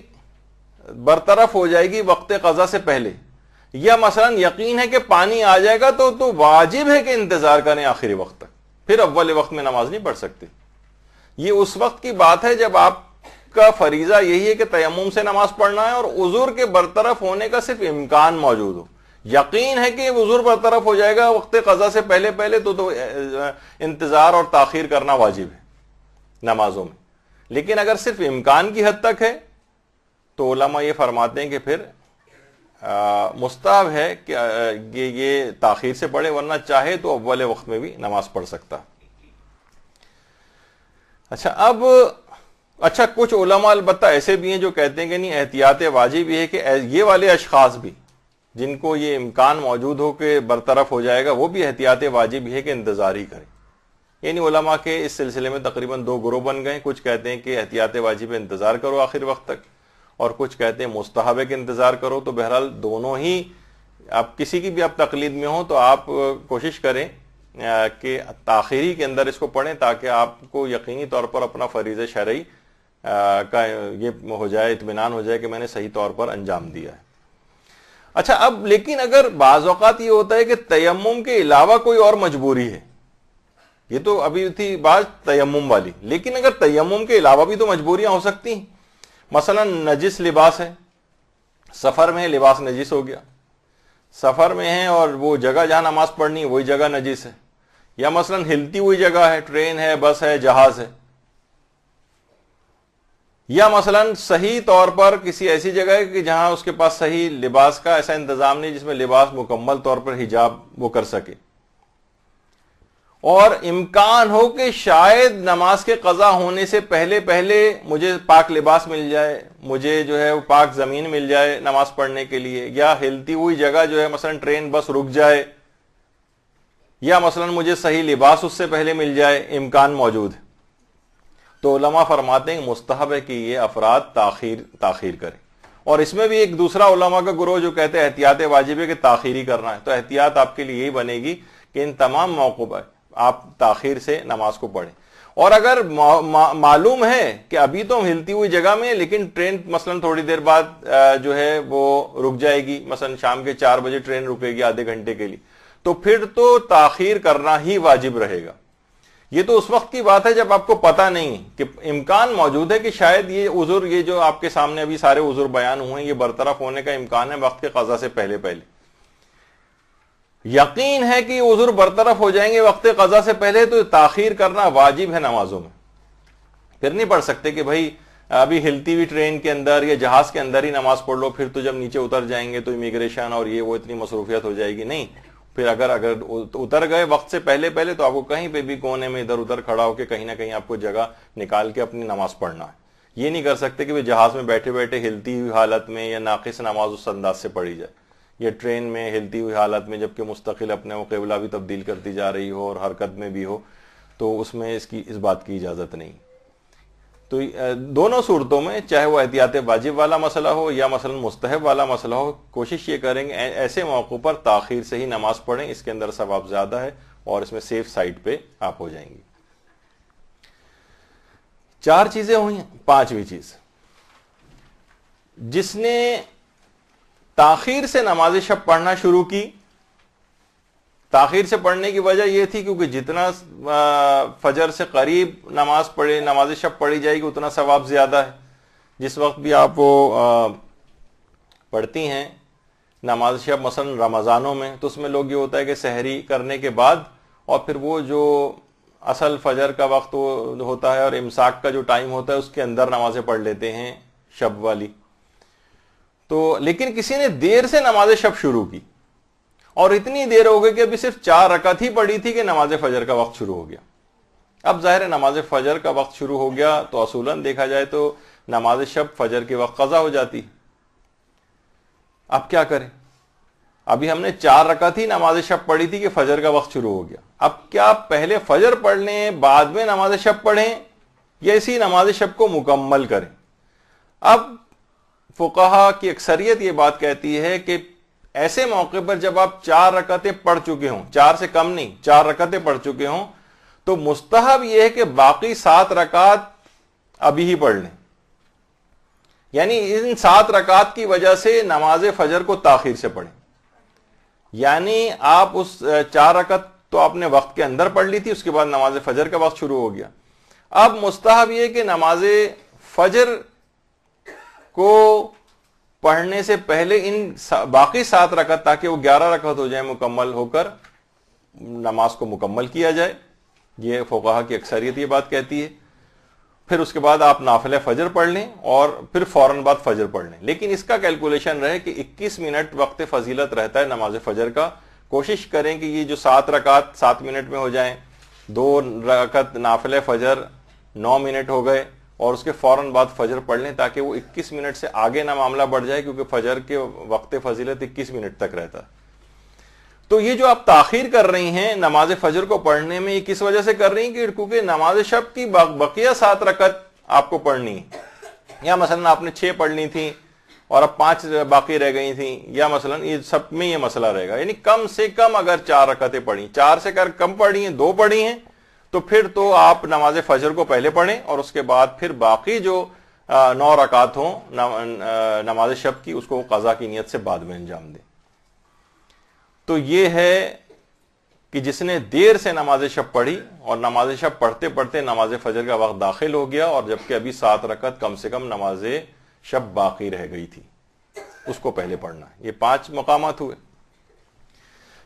برطرف ہو جائے گی وقت قضا سے پہلے, یا مثلا یقین ہے کہ پانی آ جائے گا, تو واجب ہے کہ انتظار کریں آخری وقت تک, پھر اول وقت میں نماز نہیں پڑھ سکتے. یہ اس وقت کی بات ہے جب آپ کا فریضہ یہی ہے کہ تیمم سے نماز پڑھنا ہے اور عذر کے برطرف ہونے کا صرف امکان موجود ہو, یقین ہے کہ عذر برطرف ہو جائے گا وقت قضا سے پہلے پہلے, تو انتظار اور تاخیر کرنا واجب ہے نمازوں میں. لیکن اگر صرف امکان کی حد تک ہے تو علماء یہ فرماتے ہیں کہ پھر مستحب ہے کہ یہ تاخیر سے پڑھے, ورنہ چاہے تو اول وقت میں بھی نماز پڑھ سکتا. اچھا کچھ علماء البتہ ایسے بھی ہیں جو کہتے ہیں کہ نہیں, احتیاط واجب یہ ہے کہ یہ والے اشخاص بھی جن کو یہ امکان موجود ہو کہ برطرف ہو جائے گا, وہ بھی احتیاط واجب یہ ہے کہ انتظار ہی کریں. یعنی علماء کے اس سلسلے میں تقریباً 2 گروہ بن گئے. کچھ کہتے ہیں کہ احتیاط واجب انتظار کرو آخر وقت تک, اور کچھ کہتے ہیں مستحب ہے کہ انتظار کرو. تو بہرحال دونوں ہی, آپ کسی کی بھی آپ تقلید میں ہوں تو آپ کوشش کریں کہ تاخیری کے اندر اس کو پڑھیں تاکہ آپ کو یقینی طور پر اپنا فریضہ شرعی کا یہ ہو جائے، اطمینان ہو جائے کہ میں نے صحیح طور پر انجام دیا ہے۔ اچھا، اب لیکن اگر بعض اوقات یہ ہوتا ہے کہ تیمم کے علاوہ کوئی اور مجبوری ہے، یہ تو ابھی تھی بات تیمم والی، لیکن اگر تیمم کے علاوہ بھی تو مجبوریاں ہو سکتی ہیں۔ مثلا نجس لباس ہے، سفر میں لباس نجس ہو گیا، سفر میں ہے اور وہ جگہ جہاں نماز پڑھنی وہی جگہ نجس ہے، یا مثلا ہلتی ہوئی جگہ ہے، ٹرین ہے، بس ہے، جہاز ہے، یا مثلا صحیح طور پر کسی ایسی جگہ ہے کہ جہاں اس کے پاس صحیح لباس کا ایسا انتظام نہیں جس میں لباس مکمل طور پر حجاب وہ کر سکے، اور امکان ہو کہ شاید نماز کے قضا ہونے سے پہلے پہلے مجھے پاک لباس مل جائے، مجھے جو ہے وہ پاک زمین مل جائے نماز پڑھنے کے لیے، یا ہلتی ہوئی جگہ جو ہے مثلا ٹرین بس رک جائے، یا مثلا مجھے صحیح لباس اس سے پہلے مل جائے، امکان موجود ہے، تو علماء فرماتے ہیں مستحب ہے کہ یہ افراد تاخیر کریں۔ اور اس میں بھی ایک دوسرا علماء کا گروہ جو کہتے ہیں احتیاط واجب ہے کہ تاخیری کرنا ہے، تو احتیاط آپ کے لیے یہی بنے گی کہ ان تمام موقعوں پر آپ تاخیر سے نماز کو پڑھیں۔ اور اگر معلوم ہے کہ ابھی تو ہم ہلتی ہوئی جگہ میں، لیکن ٹرین مثلا تھوڑی دیر بعد جو ہے وہ رک جائے گی، مثلا شام کے 4 بجے ٹرین رکے گی آدھے گھنٹے کے لیے، تو پھر تو تاخیر کرنا ہی واجب رہے گا۔ یہ تو اس وقت کی بات ہے جب آپ کو پتہ نہیں کہ امکان موجود ہے کہ شاید یہ عذر، یہ جو آپ کے سامنے ابھی سارے عذر بیان ہوئے ہیں، یہ برطرف ہونے کا امکان ہے وقت کے قضا سے پہلے پہلے، یقین ہے کہ یہ عذر برطرف ہو جائیں گے وقت قضا سے پہلے، تو تاخیر کرنا واجب ہے نمازوں میں۔ پھر نہیں پڑھ سکتے کہ بھائی ابھی ہلتی ہوئی ٹرین کے اندر یا جہاز کے اندر ہی نماز پڑھ لو، پھر تو جب نیچے اتر جائیں گے تو امیگریشن اور یہ وہ اتنی مصروفیت ہو جائے گی، نہیں۔ پھر اگر اتر گئے وقت سے پہلے پہلے تو آپ کو کہیں پہ بھی کونے میں ادھر ادھر کھڑا ہو کے کہیں نہ کہیں آپ کو جگہ نکال کے اپنی نماز پڑھنا ہے۔ یہ نہیں کر سکتے کہ جہاز میں بیٹھے بیٹھے ہلتی ہوئی حالت میں یا ناقص نماز اس انداز سے پڑھی جائے، یا ٹرین میں ہلتی ہوئی حالت میں جبکہ مستقل اپنے وہ قبلہ بھی تبدیل کرتی جا رہی ہو اور حرکت میں بھی ہو، تو اس میں اس بات کی اجازت نہیں۔ تو دونوں صورتوں میں چاہے وہ احتیاط واجب والا مسئلہ ہو یا مثلا مستحب والا مسئلہ ہو، کوشش یہ کریں گے ایسے موقع پر تاخیر سے ہی نماز پڑھیں، اس کے اندر ثواب زیادہ ہے اور اس میں سیف سائٹ پہ آپ ہو جائیں گے۔ 4 چیزیں ہوئی ہیں، 5ویں چیز، جس نے تاخیر سے نماز شب پڑھنا شروع کی، تاخیر سے پڑھنے کی وجہ یہ تھی کیونکہ جتنا فجر سے قریب نماز شب پڑھی جائے گی اتنا ثواب زیادہ ہے۔ جس وقت بھی آپ وہ پڑھتی ہیں نماز شب مثلا رمضانوں میں، تو اس میں لوگ یہ ہوتا ہے کہ سحری کرنے کے بعد اور پھر وہ جو اصل فجر کا وقت ہوتا ہے اور امساک کا جو ٹائم ہوتا ہے اس کے اندر نمازیں پڑھ لیتے ہیں شب والی۔ تو لیکن کسی نے دیر سے نماز شب شروع کی اور اتنی دیر ہو گئی کہ ابھی صرف 4 رکعت ہی پڑھی تھی کہ نماز فجر کا وقت شروع ہو گیا۔ اب ظاہر ہے نماز فجر کا وقت شروع ہو گیا تو اصولاً دیکھا جائے تو نماز شب فجر کے وقت قضا ہو جاتی۔ اب کیا کریں؟ ابھی ہم نے 4 رکعت ہی نماز شب پڑھی تھی کہ فجر کا وقت شروع ہو گیا۔ اب کیا پہلے فجر پڑھ لیں بعد میں نماز شب پڑھیں یا اسی نماز شب کو مکمل کریں؟ اب فقہا کی اکثریت یہ بات کہتی ہے کہ ایسے موقع پر جب آپ 4 رکعتیں پڑھ چکے ہوں، 4 سے کم نہیں، 4 رکعتیں پڑھ چکے ہوں، تو مستحب یہ ہے کہ باقی 7 رکعت ابھی ہی پڑھ لیں، یعنی ان 7 رکعت کی وجہ سے نماز فجر کو تاخیر سے پڑھیں۔ یعنی آپ اس 4 رکعت تو آپ نے وقت کے اندر پڑھ لی تھی، اس کے بعد نماز فجر کا وقت شروع ہو گیا۔ اب مستحب یہ کہ نماز فجر کو پڑھنے سے پہلے ان باقی 7 رکعت، تاکہ وہ 11 رکعت ہو جائیں، مکمل ہو کر نماز کو مکمل کیا جائے۔ یہ فقہا کی اکثریت یہ بات کہتی ہے۔ پھر اس کے بعد آپ نافلہ فجر پڑھ لیں اور پھر فوراً بعد فجر پڑھ لیں، لیکن اس کا کیلکولیشن رہے کہ 21 منٹ وقت فضیلت رہتا ہے نماز فجر کا۔ کوشش کریں کہ یہ جو 7 رکعت 7 منٹ میں ہو جائیں، 2 رکعت نافلہ فجر 9 منٹ ہو گئے اور اس کے فوراً بعد فجر پڑھ لیں، تاکہ وہ 21 منٹ سے آگے نہ معاملہ بڑھ جائے، کیونکہ فجر کے وقت فضیلت 21 منٹ تک رہتا ہے۔ تو یہ جو آپ تاخیر کر رہی ہیں نماز فجر کو پڑھنے میں، یہ کس وجہ سے کر رہی ہیں؟ کیونکہ نماز شب کی بقیہ 7 رکعت آپ کو پڑھنی ہے، یا مثلا آپ نے 6 پڑھنی تھی اور اب 5 باقی رہ گئی تھیں، یا مثلا یہ سب میں یہ مسئلہ رہے گا، یعنی کم سے کم اگر 4 رکعتیں پڑھی، 4 سے کر کم پڑھی ہیں، 2 پڑھی ہیں، تو پھر تو آپ نماز فجر کو پہلے پڑھیں اور اس کے بعد پھر باقی جو 9 رکعت ہوں نماز شب کی، اس کو قضا کی نیت سے بعد میں انجام دیں۔ تو یہ ہے کہ جس نے دیر سے نماز شب پڑھی اور نماز شب پڑھتے پڑھتے نماز فجر کا وقت داخل ہو گیا، اور جبکہ ابھی 7 رکعت کم سے کم نماز شب باقی رہ گئی تھی، اس کو پہلے پڑھنا ہے۔ یہ 5 مقامات ہوئے۔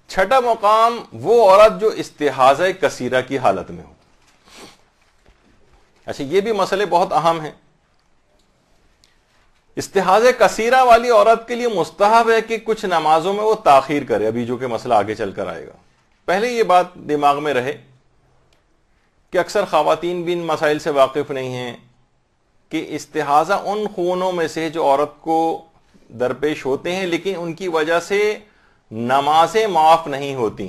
چھٹا مقام وہ عورت جو استحاضہ کثیرہ کی حالت میں ہو۔ اچھا، یہ بھی مسئلے بہت اہم ہیں۔ استحاضہ کثیرہ والی عورت کے لیے مستحب ہے کہ کچھ نمازوں میں وہ تاخیر کرے، ابھی جو کہ مسئلہ آگے چل کر آئے گا۔ پہلے یہ بات دماغ میں رہے کہ اکثر خواتین بھی ان مسائل سے واقف نہیں ہیں کہ استحاضہ ان خونوں میں سے جو عورت کو درپیش ہوتے ہیں، لیکن ان کی وجہ سے نمازیں معاف نہیں ہوتی،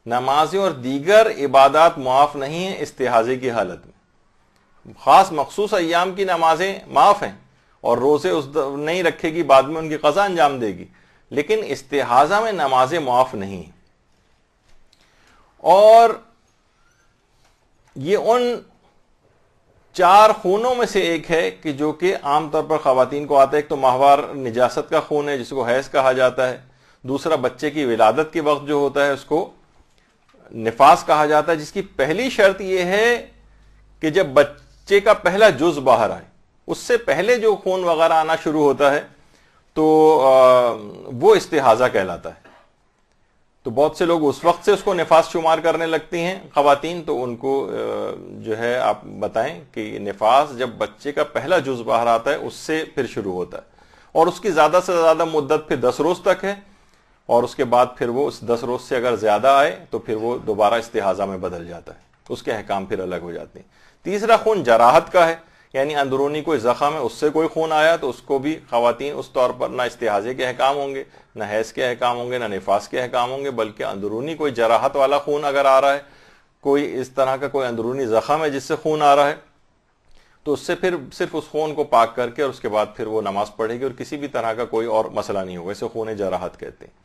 نمازیں اور دیگر عبادات معاف نہیں ہیں استحاضے کی حالت میں۔ خاص مخصوص ایام کی نمازیں معاف ہیں اور روزے نہیں رکھے گی، بعد میں ان کی قضا انجام دے گی، لیکن استحاضہ میں نمازیں معاف نہیں ہیں۔ اور یہ ان 4 خونوں میں سے ایک ہے کہ جو کہ عام طور پر خواتین کو آتا ہے۔ ایک تو ماہوار نجاست کا خون ہے جس کو حیض کہا جاتا ہے، دوسرا بچے کی ولادت کے وقت جو ہوتا ہے اس کو نفاس کہا جاتا ہے، جس کی پہلی شرط یہ ہے کہ جب بچے کا پہلا جز باہر آئے، اس سے پہلے جو خون وغیرہ آنا شروع ہوتا ہے تو وہ استحاضہ کہلاتا ہے۔ تو بہت سے لوگ اس وقت سے اس کو نفاس شمار کرنے لگتی ہیں خواتین، تو ان کو جو ہے آپ بتائیں کہ نفاس جب بچے کا پہلا جز باہر آتا ہے اس سے پھر شروع ہوتا ہے، اور اس کی زیادہ سے زیادہ مدت پھر 10 روز تک ہے، اور اس کے بعد پھر وہ اس 10 روز سے اگر زیادہ آئے تو پھر وہ دوبارہ استحاضہ میں بدل جاتا ہے، اس کے احکام پھر الگ ہو جاتے ہیں۔ تیسرا خون جراحت کا ہے، یعنی اندرونی کوئی زخم ہے، اس سے کوئی خون آیا تو اس کو بھی خواتین اس طور پر نہ استحاضے کے احکام ہوں گے، نہ حیض کے احکام ہوں گے، نہ نفاس کے احکام ہوں گے، بلکہ اندرونی کوئی جراحت والا خون اگر آ رہا ہے، کوئی اس طرح کا کوئی اندرونی زخم ہے جس سے خون آ رہا ہے، تو اس سے پھر صرف اس خون کو پاک کر کے اور اس کے بعد پھر وہ نماز پڑھے گی، اور کسی بھی طرح کا کوئی اور مسئلہ نہیں ہوگا، اسے خون جراحت کہتے ہیں۔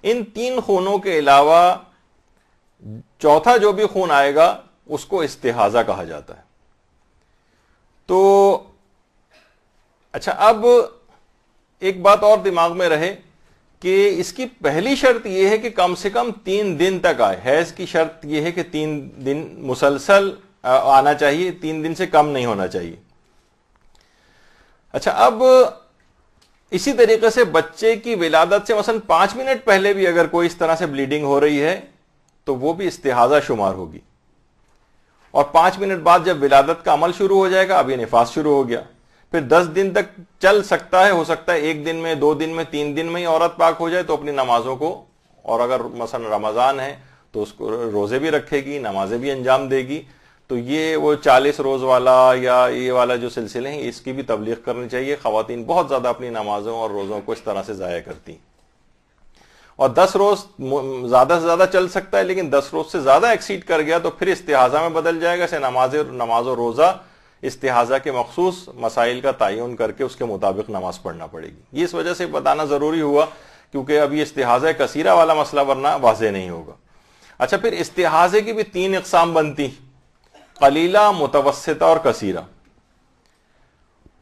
ان 3 خونوں کے علاوہ چوتھا جو بھی خون آئے گا اس کو استحاضہ کہا جاتا ہے۔ تو اچھا، اب ایک بات اور دماغ میں رہے کہ اس کی پہلی شرط یہ ہے کہ کم سے کم 3 دن تک آئے۔ حیض کی شرط یہ ہے کہ 3 دن مسلسل آنا چاہیے، 3 دن سے کم نہیں ہونا چاہیے۔ اچھا، اب اسی طریقے سے بچے کی ولادت سے مثلا 5 منٹ پہلے بھی اگر کوئی اس طرح سے بلیڈنگ ہو رہی ہے تو وہ بھی استحاضہ شمار ہوگی، اور 5 منٹ بعد جب ولادت کا عمل شروع ہو جائے گا، اب یہ نفاس شروع ہو گیا، پھر 10 دن تک چل سکتا ہے، ہو سکتا ہے 1 دن میں، 2 دن میں، 3 دن میں ہی عورت پاک ہو جائے تو اپنی نمازوں کو، اور اگر مثلا رمضان ہے تو اس کو روزے بھی رکھے گی، نمازیں بھی انجام دے گی۔ تو یہ وہ 40 روز والا یا یہ والا جو سلسلے ہیں اس کی بھی تبلیغ کرنی چاہیے۔ خواتین بہت زیادہ اپنی نمازوں اور روزوں کو اس طرح سے ضائع کرتی ہیں، اور 10 روز زیادہ سے زیادہ چل سکتا ہے، لیکن 10 روز سے زیادہ ایکسیڈ کر گیا تو پھر استحاضہ میں بدل جائے گا۔ اسے نماز و روزہ استحاضہ کے مخصوص مسائل کا تعین کر کے اس کے مطابق نماز پڑھنا پڑے گی۔ یہ اس وجہ سے بتانا ضروری ہوا کیونکہ اب یہ استحاضہ کثیرہ والا مسئلہ ورنہ واضح نہیں ہوگا۔ اچھا، پھر استحاضے کی بھی 3 اقسام بنتی، قلیلہ، متوسطہ اور کثیرہ۔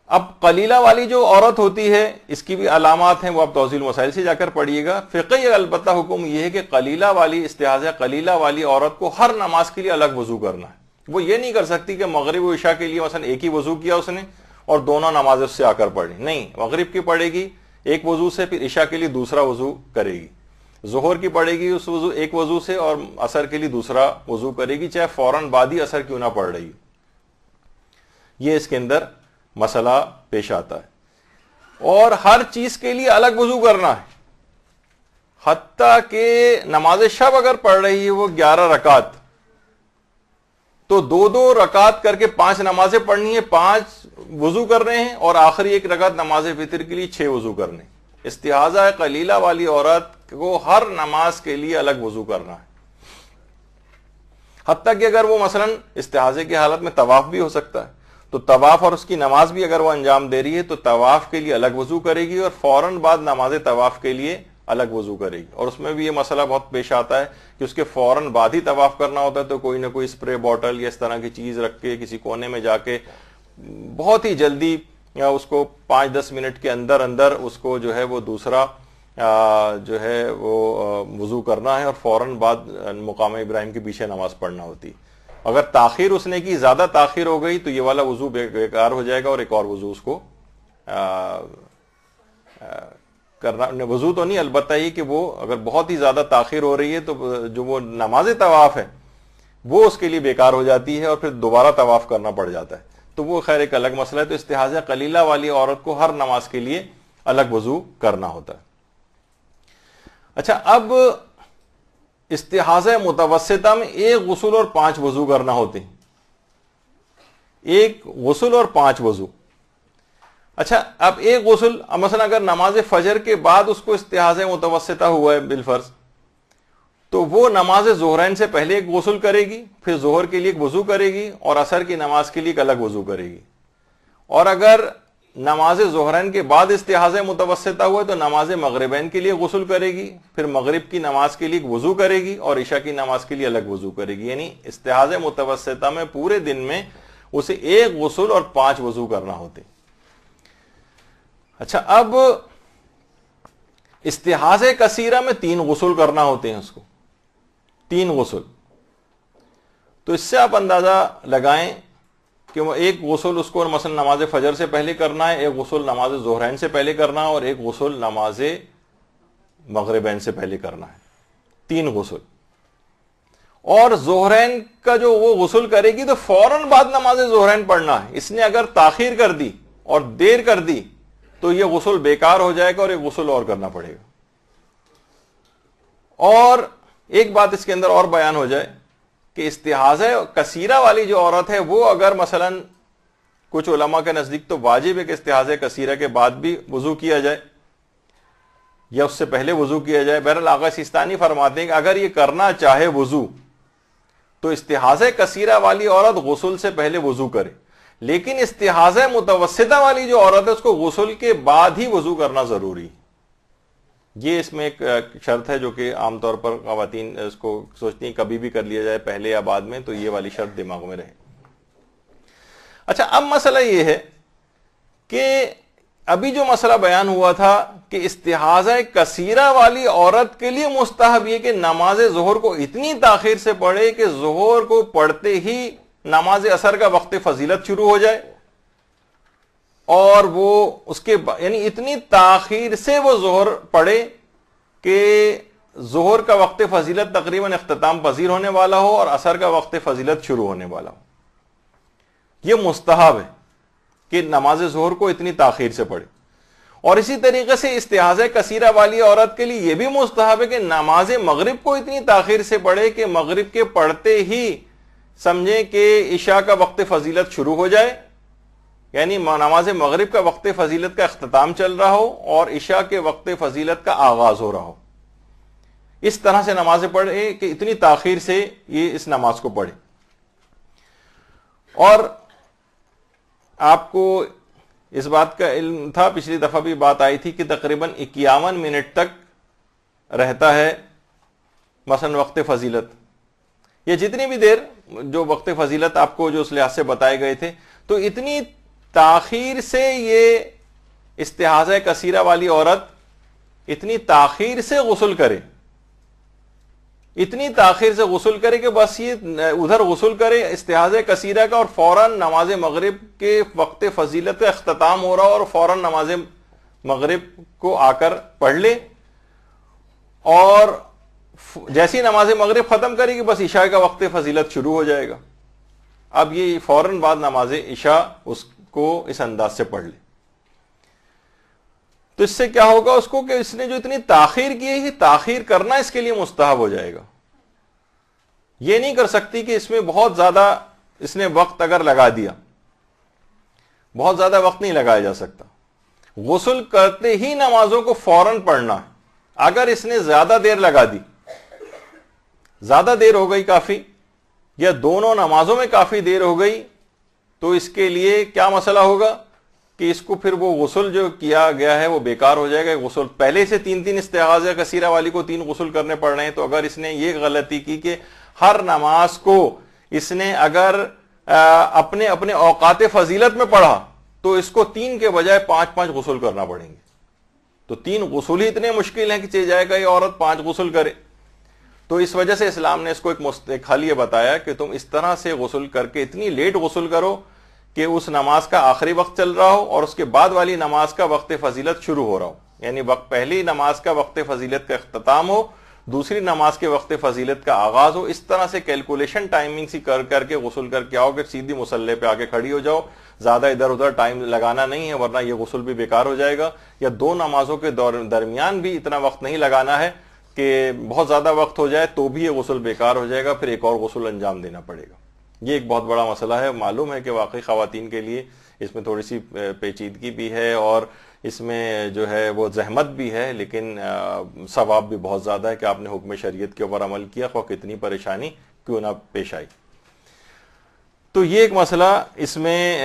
اب قلیلہ والی جو عورت ہوتی ہے اس کی بھی علامات ہیں، وہ آپ توضیح المسائل سے جا کر پڑھیے گا۔ فقہی البتہ حکم یہ ہے کہ قلیلہ والی استحاضہ قلیلہ والی عورت کو ہر نماز کے لیے الگ وضو کرنا ہے۔ وہ یہ نہیں کر سکتی کہ مغرب و عشاء کے لیے مثلا ایک ہی وضو کیا اس نے اور دونوں نمازیں اس سے آ کر پڑھی، نہیں، مغرب کی پڑھے گی ایک وضو سے، پھر عشاء کے لیے دوسرا وضو کرے گی، ظہر کی پڑھے گی اس وضو ایک وضو سے، اور عصر کے لیے دوسرا وضو کرے گی، چاہے فوراً بعد ہی عصر کیوں نہ پڑھ رہی۔ یہ اس کے اندر مسئلہ پیش آتا ہے، اور ہر چیز کے لیے الگ وضو کرنا ہے، حتیٰ کہ نماز شب اگر پڑھ رہی ہے وہ 11 رکعت، تو 2 رکعت کر کے 5 نمازیں پڑھنی ہے، 5 وضو کر رہے ہیں، اور آخری 1 رکعت نماز فطر کے لیے 6 وضو کرنے۔ استحاضہ قلیلہ والی عورت کو ہر نماز کے لیے الگ وضو کرنا ہے، حتیٰ کہ اگر وہ مثلا استحاضے کی حالت میں طواف بھی ہو سکتا ہے تو طواف اور اس کی نماز بھی اگر وہ انجام دے رہی ہے تو طواف کے لیے الگ وضو کرے گی اور فوراً بعد نماز طواف کے لیے الگ وضو کرے گی. اور اس میں بھی یہ مسئلہ بہت پیش آتا ہے کہ اس کے فوراً بعد ہی طواف کرنا ہوتا ہے تو کوئی نہ کوئی اسپرے بوٹل یا اس طرح کی چیز رکھ کے کسی کونے میں جا کے بہت ہی جلدی یا اس کو 5-10 منٹ کے اندر اندر اس کو جو ہے وہ دوسرا جو ہے وہ وضو کرنا ہے اور فوراً بعد مقام ابراہیم کے پیچھے نماز پڑھنا ہوتی. اگر تاخیر اس نے کی، زیادہ تاخیر ہو گئی تو یہ والا وضو بیکار ہو جائے گا اور ایک اور وضو اس کو کرنا. وضو تو نہیں، البتہ یہ کہ وہ اگر بہت ہی زیادہ تاخیر ہو رہی ہے تو جو وہ نماز طواف ہے وہ اس کے لیے بیکار ہو جاتی ہے اور پھر دوبارہ طواف کرنا پڑ جاتا ہے. تو وہ خیر ایک الگ مسئلہ ہے. تو استحاضہ قلیلہ والی عورت کو ہر نماز کے لیے الگ وضو کرنا ہوتا ہے. اچھا، اب استحاضہ متوسطہ میں ایک غسل اور 5 وضو کرنا ہوتے ہیں. ایک غسل اور 5 وضو. اچھا، اب ایک غسل مثلا اگر نماز فجر کے بعد اس کو استحاضہ متوسطہ ہوا ہے بالفرض، تو وہ نماز ظہرین سے پہلے ایک غسل کرے گی، پھر ظہر کے لیے ایک وضو کرے گی اور عصر کی نماز کے لیے ایک الگ وضو کرے گی. اور اگر نماز ظہرین کے بعد استحاضہ متوسطہ ہوا تو نماز مغربین کے لیے غسل کرے گی، پھر مغرب کی نماز کے لیے ایک وضو کرے گی اور عشاء کی نماز کے لیے الگ وضو کرے گی. یعنی استحاضہ متوسطہ میں پورے دن میں اسے ایک غسل اور 5 وضو کرنا ہوتے. اچھا، اب استحاضہ کثیرہ میں 3 غسل کرنا ہوتے ہیں اس کو، 3 غسل. تو اس سے آپ اندازہ لگائیں کہ وہ ایک غسل اس کو مثلا نماز فجر سے پہلے کرنا ہے، ایک غسل نماز ظہرین سے پہلے کرنا ہے اور ایک غسل نماز مغربین سے پہلے کرنا ہے. 3 غسل. اور ظہرین کا جو وہ غسل کرے گی تو فوراً بعد نماز ظہرین پڑھنا ہے. اس نے اگر تاخیر کر دی اور دیر کر دی تو یہ غسل بیکار ہو جائے گا اور ایک غسل اور کرنا پڑے گا. اور ایک بات اس کے اندر اور بیان ہو جائے کہ استحاضہ کثیرہ والی جو عورت ہے وہ اگر مثلا کچھ علماء کے نزدیک تو واجب ہے کہ استحاضہ کثیرہ کے بعد بھی وضو کیا جائے یا اس سے پہلے وضو کیا جائے. بہرحال آغا سیستانی فرماتے ہیں کہ اگر یہ کرنا چاہے وضو تو استحاضہ کثیرہ والی عورت غسل سے پہلے وضو کرے، لیکن استحاضہ متوسطہ والی جو عورت ہے اس کو غسل کے بعد ہی وضو کرنا ضروری. یہ اس میں ایک شرط ہے جو کہ عام طور پر خواتین اس کو سوچتی ہیں کبھی بھی کر لیا جائے پہلے یا بعد میں، تو یہ والی شرط دماغ میں رہے. اچھا، اب مسئلہ یہ ہے کہ ابھی جو مسئلہ بیان ہوا تھا کہ استحاضہ کثیرہ والی عورت کے لیے مستحب یہ کہ نماز ظہر کو اتنی تاخیر سے پڑھے کہ ظہر کو پڑھتے ہی نماز عصر کا وقت فضیلت شروع ہو جائے، اور وہ اس کے یعنی اتنی تاخیر سے وہ ظہر پڑھے کہ ظہر کا وقت فضیلت تقریباً اختتام پذیر ہونے والا ہو اور عصر کا وقت فضیلت شروع ہونے والا ہو. یہ مستحب ہے کہ نماز ظہر کو اتنی تاخیر سے پڑھے. اور اسی طریقے سے استحاضہ کثیرہ والی عورت کے لیے یہ بھی مستحب ہے کہ نماز مغرب کو اتنی تاخیر سے پڑھے کہ مغرب کے پڑھتے ہی سمجھیں کہ عشاء کا وقت فضیلت شروع ہو جائے، یعنی نماز مغرب کا وقت فضیلت کا اختتام چل رہا ہو اور عشاء کے وقت فضیلت کا آغاز ہو رہا ہو. اس طرح سے نمازیں پڑھے کہ اتنی تاخیر سے یہ اس نماز کو پڑھے. اور آپ کو اس بات کا علم تھا، پچھلی دفعہ بھی بات آئی تھی کہ تقریباً 51 منٹ تک رہتا ہے مثلا وقت فضیلت. یہ جتنی بھی دیر جو وقت فضیلت آپ کو جو اس لحاظ سے بتائے گئے تھے، تو اتنی تاخیر سے یہ استحاضہ کثیرہ والی عورت اتنی تاخیر سے غسل کرے، اتنی تاخیر سے غسل کرے کہ بس یہ ادھر غسل کرے استحاضہ کثیرہ کا اور فوراً نماز مغرب کے وقت فضیلت کا اختتام ہو رہا اور فوراً نماز مغرب کو آ کر پڑھ لے، اور جیسی نماز مغرب ختم کرے گی بس عشاء کا وقت فضیلت شروع ہو جائے گا. اب یہ فوراً بعد نماز عشاء اس کو اس انداز سے پڑھ لے. تو اس سے کیا ہوگا اس کو کہ اس نے جو اتنی تاخیر کی ہے یہ تاخیر کرنا اس کے لیے مستحب ہو جائے گا. یہ نہیں کر سکتی کہ اس میں بہت زیادہ اس نے وقت اگر لگا دیا، بہت زیادہ وقت نہیں لگایا جا سکتا. غسل کرتے ہی نمازوں کو فوراً پڑھنا ہے. اگر اس نے زیادہ دیر لگا دی، زیادہ دیر ہو گئی کافی، یا دونوں نمازوں میں کافی دیر ہو گئی، تو اس کے لیے کیا مسئلہ ہوگا کہ اس کو پھر وہ غسل جو کیا گیا ہے وہ بیکار ہو جائے گا. غسل پہلے سے 3 استحاضہ کثیرہ والی کو 3 غسل کرنے پڑ رہے ہیں, تو اگر اس نے یہ غلطی کی کہ ہر نماز کو اس نے اگر اپنے اپنے اوقات فضیلت میں پڑھا تو اس کو 3 کے بجائے 5 غسل کرنا پڑیں گے. تو 3 غسل ہی اتنے مشکل ہیں کہ چاہے جائے گا یہ عورت 5 غسل کرے. تو اس وجہ سے اسلام نے اس کو ایک حل یہ بتایا کہ تم اس طرح سے غسل کر کے اتنی لیٹ غسل کرو کہ اس نماز کا آخری وقت چل رہا ہو اور اس کے بعد والی نماز کا وقت فضیلت شروع ہو رہا ہو. یعنی پہلی نماز کا وقت فضیلت کا اختتام ہو, دوسری نماز کے وقت فضیلت کا آغاز ہو. اس طرح سے کیلکولیشن ٹائمنگ سی کر کے غسل کر کے آؤ کہ سیدھی مصلی پہ آ کے کھڑی ہو جاؤ. زیادہ ادھر ادھر ٹائم لگانا نہیں ہے, ورنہ یہ غسل بھی بیکار ہو جائے گا. یا 2 نمازوں کے درمیان بھی اتنا وقت نہیں لگانا ہے کہ بہت زیادہ وقت ہو جائے تو بھی یہ غسل بیکار ہو جائے گا, پھر ایک اور غسل انجام دینا پڑے گا. یہ ایک بہت بڑا مسئلہ ہے. معلوم ہے کہ واقعی خواتین کے لیے اس میں تھوڑی سی پیچیدگی بھی ہے اور اس میں جو ہے وہ زحمت بھی ہے, لیکن ثواب بھی بہت زیادہ ہے کہ آپ نے حکم شریعت کے اوپر عمل کیا, خواہ کتنی پریشانی کیوں نہ پیش آئی. تو یہ ایک مسئلہ اس میں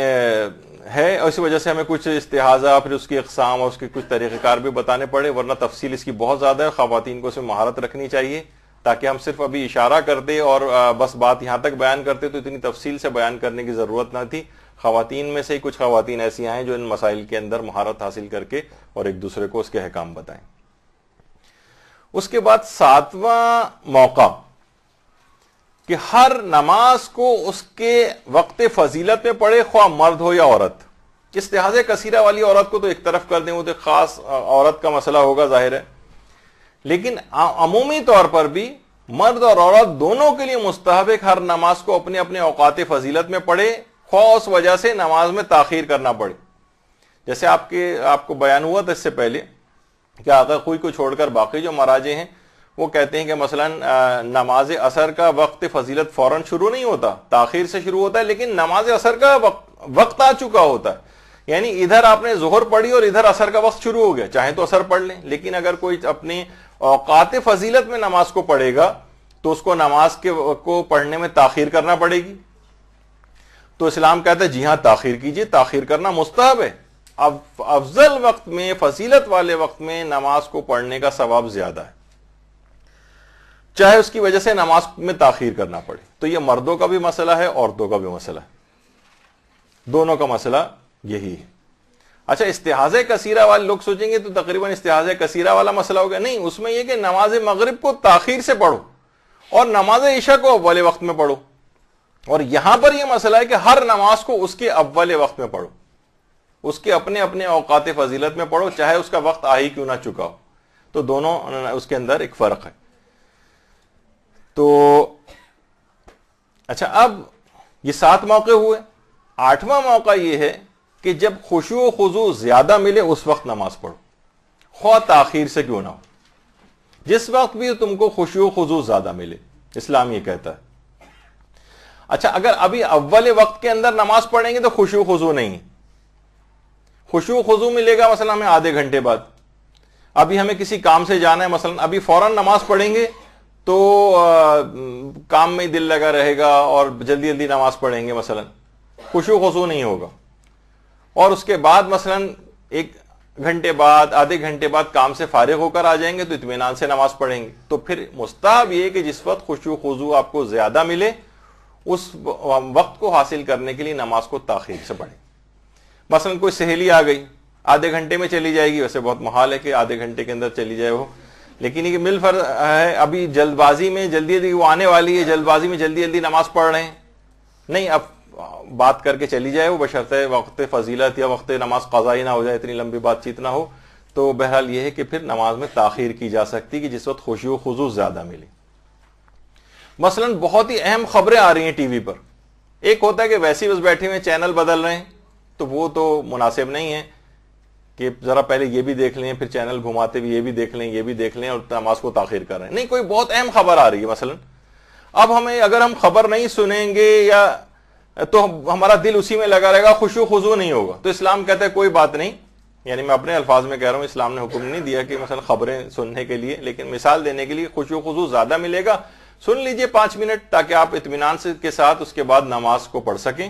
ہے, اور اسی وجہ سے ہمیں کچھ استحاضہ, پھر اس کی اقسام اور اس کے کچھ طریقہ کار بھی بتانے پڑے, ورنہ تفصیل اس کی بہت زیادہ ہے. خواتین کو اس میں مہارت رکھنی چاہیے, تاکہ ہم صرف ابھی اشارہ کرتے اور بس بات یہاں تک بیان کرتے تو اتنی تفصیل سے بیان کرنے کی ضرورت نہ تھی. خواتین میں سے ہی کچھ خواتین ایسی ہیں جو ان مسائل کے اندر مہارت حاصل کر کے اور ایک دوسرے کو اس کے احکام بتائیں. اس کے بعد 7واں موقع کہ ہر نماز کو اس کے وقت فضیلت میں پڑھے, خواہ مرد ہو یا عورت. استحاضہ کثیرہ والی عورت کو تو ایک طرف کر دیں, وہ تو خاص عورت کا مسئلہ ہوگا ظاہر ہے, لیکن عمومی طور پر بھی مرد اور عورت دونوں کے لیے مستحب ہے کہ ہر نماز کو اپنے اپنے اوقات فضیلت میں پڑھے, خواہ اس وجہ سے نماز میں تاخیر کرنا پڑے. جیسے آپ کو بیان ہوا تھا اس سے پہلے کہ آقا خوئی کو چھوڑ کر باقی جو مراجع ہیں وہ کہتے ہیں کہ مثلا نماز عصر کا وقت فضیلت فوراً شروع نہیں ہوتا, تاخیر سے شروع ہوتا ہے, لیکن نماز عصر کا وقت آ چکا ہوتا ہے. یعنی ادھر آپ نے ظہر پڑھی اور ادھر عصر کا وقت شروع ہو گیا, چاہے تو عصر پڑھ لیں, لیکن اگر کوئی اپنے اوقات فضیلت میں نماز کو پڑھے گا تو اس کو نماز کو پڑھنے میں تاخیر کرنا پڑے گی. تو اسلام کہتا ہے جی ہاں تاخیر کیجئے, تاخیر کرنا مستحب ہے. اب افضل وقت میں, فضیلت والے وقت میں نماز کو پڑھنے کا ثواب زیادہ ہے, چاہے اس کی وجہ سے نماز میں تاخیر کرنا پڑے. تو یہ مردوں کا بھی مسئلہ ہے, عورتوں کا بھی مسئلہ ہے, دونوں کا مسئلہ یہی ہے. اچھا, استحاضہ کثیرہ والے لوگ سوچیں گے تو تقریباً استحاضہ کثیرہ والا مسئلہ ہوگا. نہیں, اس میں یہ کہ نماز مغرب کو تاخیر سے پڑھو اور نماز عشاء کو اول وقت میں پڑھو. اور یہاں پر یہ مسئلہ ہے کہ ہر نماز کو اس کے اول وقت میں پڑھو, اس کے اپنے اپنے اوقات فضیلت میں پڑھو, چاہے اس کا وقت آ ہی کیوں نہ چکا ہو. تو دونوں اس کے اندر ایک فرق ہے. تو اچھا, اب یہ 7 موقع ہوئے. 8واں موقع یہ ہے کہ جب خشوع و خضوع زیادہ ملے اس وقت نماز پڑھو, خواہ تاخیر سے کیوں نہ ہو. جس وقت بھی تم کو خشوع و خضوع زیادہ ملے, اسلام یہ کہتا ہے. اچھا, اگر ابھی اول وقت کے اندر نماز پڑھیں گے تو خشوع و خضوع نہیں. خشوع و خضوع ملے گا مثلا ہمیں آدھے گھنٹے بعد, ابھی ہمیں کسی کام سے جانا ہے, مثلا ابھی فوراً نماز پڑھیں گے تو کام میں دل لگا رہے گا اور جلدی جلدی نماز پڑھیں گے, مثلا خشوع و خضوع نہیں ہوگا. اور اس کے بعد مثلا 1 گھنٹے بعد, آدھے گھنٹے بعد کام سے فارغ ہو کر آ جائیں گے تو اطمینان سے نماز پڑھیں گے. تو پھر مستحب یہ کہ جس وقت خشوع و خضوع آپ کو زیادہ ملے اس وقت کو حاصل کرنے کے لیے نماز کو تاخیر سے پڑھیں. مثلا کوئی سہیلی آ گئی, آدھے گھنٹے میں چلی جائے گی, ویسے بہت محال ہے کہ آدھے گھنٹے کے اندر چلی جائے وہ, لیکن یہ مل فرض ہے ابھی جلد بازی میں جلدی جلدی وہ آنے والی ہے, جلد بازی میں جلدی جلدی نماز پڑھ رہے ہیں, نہیں اب بات کر کے چلی جائے وہ, بشرطے وقت فضیلت یا وقت نماز قضائی نہ ہو جائے, اتنی لمبی بات چیت نہ ہو. تو بہرحال یہ ہے کہ پھر نماز میں تاخیر کی جا سکتی کہ جس وقت خشوع و خضوع زیادہ ملی. مثلا بہت ہی اہم خبریں آ رہی ہیں ٹی وی پر, ایک ہوتا ہے کہ ویسے بس بیٹھے ہوئے چینل بدل رہے ہیں, تو وہ تو مناسب نہیں ہے کہ ذرا پہلے یہ بھی دیکھ لیں, پھر چینل گھماتے ہوئے یہ بھی دیکھ لیں, یہ بھی دیکھ لیں, اور نماز کو تاخیر کر رہے ہیں. نہیں, کوئی بہت اہم خبر آ رہی ہے مثلا, اب ہمیں اگر ہم خبر نہیں سنیں گے یا تو ہمارا دل اسی میں لگا رہے گا, خشوع و خضوع نہیں ہوگا. تو اسلام کہتا ہے کوئی بات نہیں, یعنی میں اپنے الفاظ میں کہہ رہا ہوں, اسلام نے حکم نہیں دیا کہ مثلا خبریں سننے کے لیے, لیکن مثال دینے کے لیے خشوع و خضوع زیادہ ملے گا, سن لیجئے 5 منٹ تاکہ آپ اطمینان کے ساتھ اس کے بعد نماز کو پڑھ سکیں.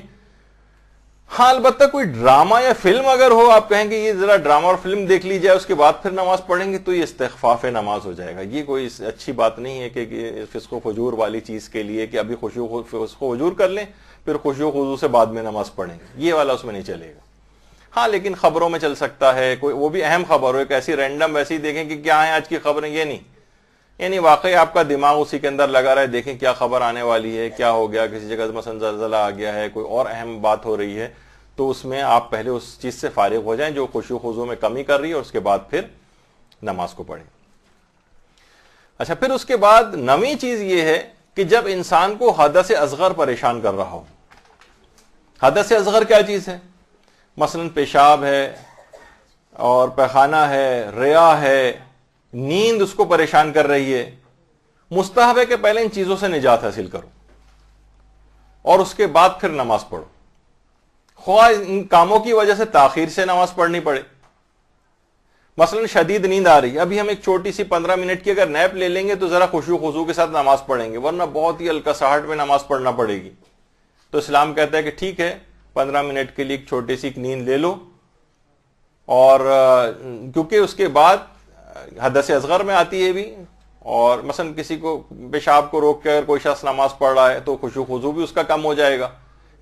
ہاں البتہ کوئی ڈرامہ یا فلم اگر ہو، آپ کہیں کہ یہ ذرا ڈرامہ اور فلم دیکھ لی جائے اس کے بعد پھر نماز پڑھیں گے، تو یہ استخفاف نماز ہو جائے گا. یہ کوئی اچھی بات نہیں ہے کہ فسق و فجور والی چیز کے لیے کہ ابھی فسق و فجور کر لیں پھر خشوع و خضوع سے بعد میں نماز پڑھیں گے، یہ والا اس میں نہیں چلے گا. ہاں لیکن خبروں میں چل سکتا ہے کوئی، وہ بھی اہم خبر ہو، ایک ایسی رینڈم ویسی دیکھیں کہ کیا ہے آج کی خبریں، یہ نہیں. یعنی واقعی آپ کا دماغ اسی کے اندر لگا رہے، دیکھیں کیا خبر آنے والی ہے، کیا ہو گیا، کسی جگہ مثلا زلزلہ آ گیا ہے، کوئی اور اہم بات ہو رہی ہے، تو اس میں آپ پہلے اس چیز سے فارغ ہو جائیں جو خشوع و خضوع میں کمی کر رہی ہے، اور اس کے بعد پھر نماز کو پڑھیں. اچھا، پھر اس کے بعد نویں چیز یہ ہے کہ جب انسان کو حدث اصغر پریشان کر رہا ہو. حدث اصغر کیا چیز ہے؟ مثلا پیشاب ہے اور پیخانہ ہے، ریا ہے، نیند اس کو پریشان کر رہی ہے. مستحب ہے کہ پہلے ان چیزوں سے نجات حاصل کرو اور اس کے بعد پھر نماز پڑھو، خواہ ان کاموں کی وجہ سے تاخیر سے نماز پڑھنی پڑے. مثلا شدید نیند آ رہی ہے، ابھی ہم ایک چھوٹی سی 15 منٹ کی اگر نیپ لے لیں گے تو ذرا خشوع و خضوع کے ساتھ نماز پڑھیں گے، ورنہ بہت ہی الکساہٹ میں نماز پڑھنا پڑے گی. تو اسلام کہتا ہے کہ ٹھیک ہے 15 منٹ کے لیے ایک چھوٹی سی نیند لے لو، اور کیونکہ اس کے بعد حدث اصغر میں آتی ہے بھی، اور مثلا کسی کو پیشاب کو روک کے اگر کوئی شخص نماز پڑھ رہا ہے تو خشوع و خضوع بھی اس کا کم ہو جائے گا.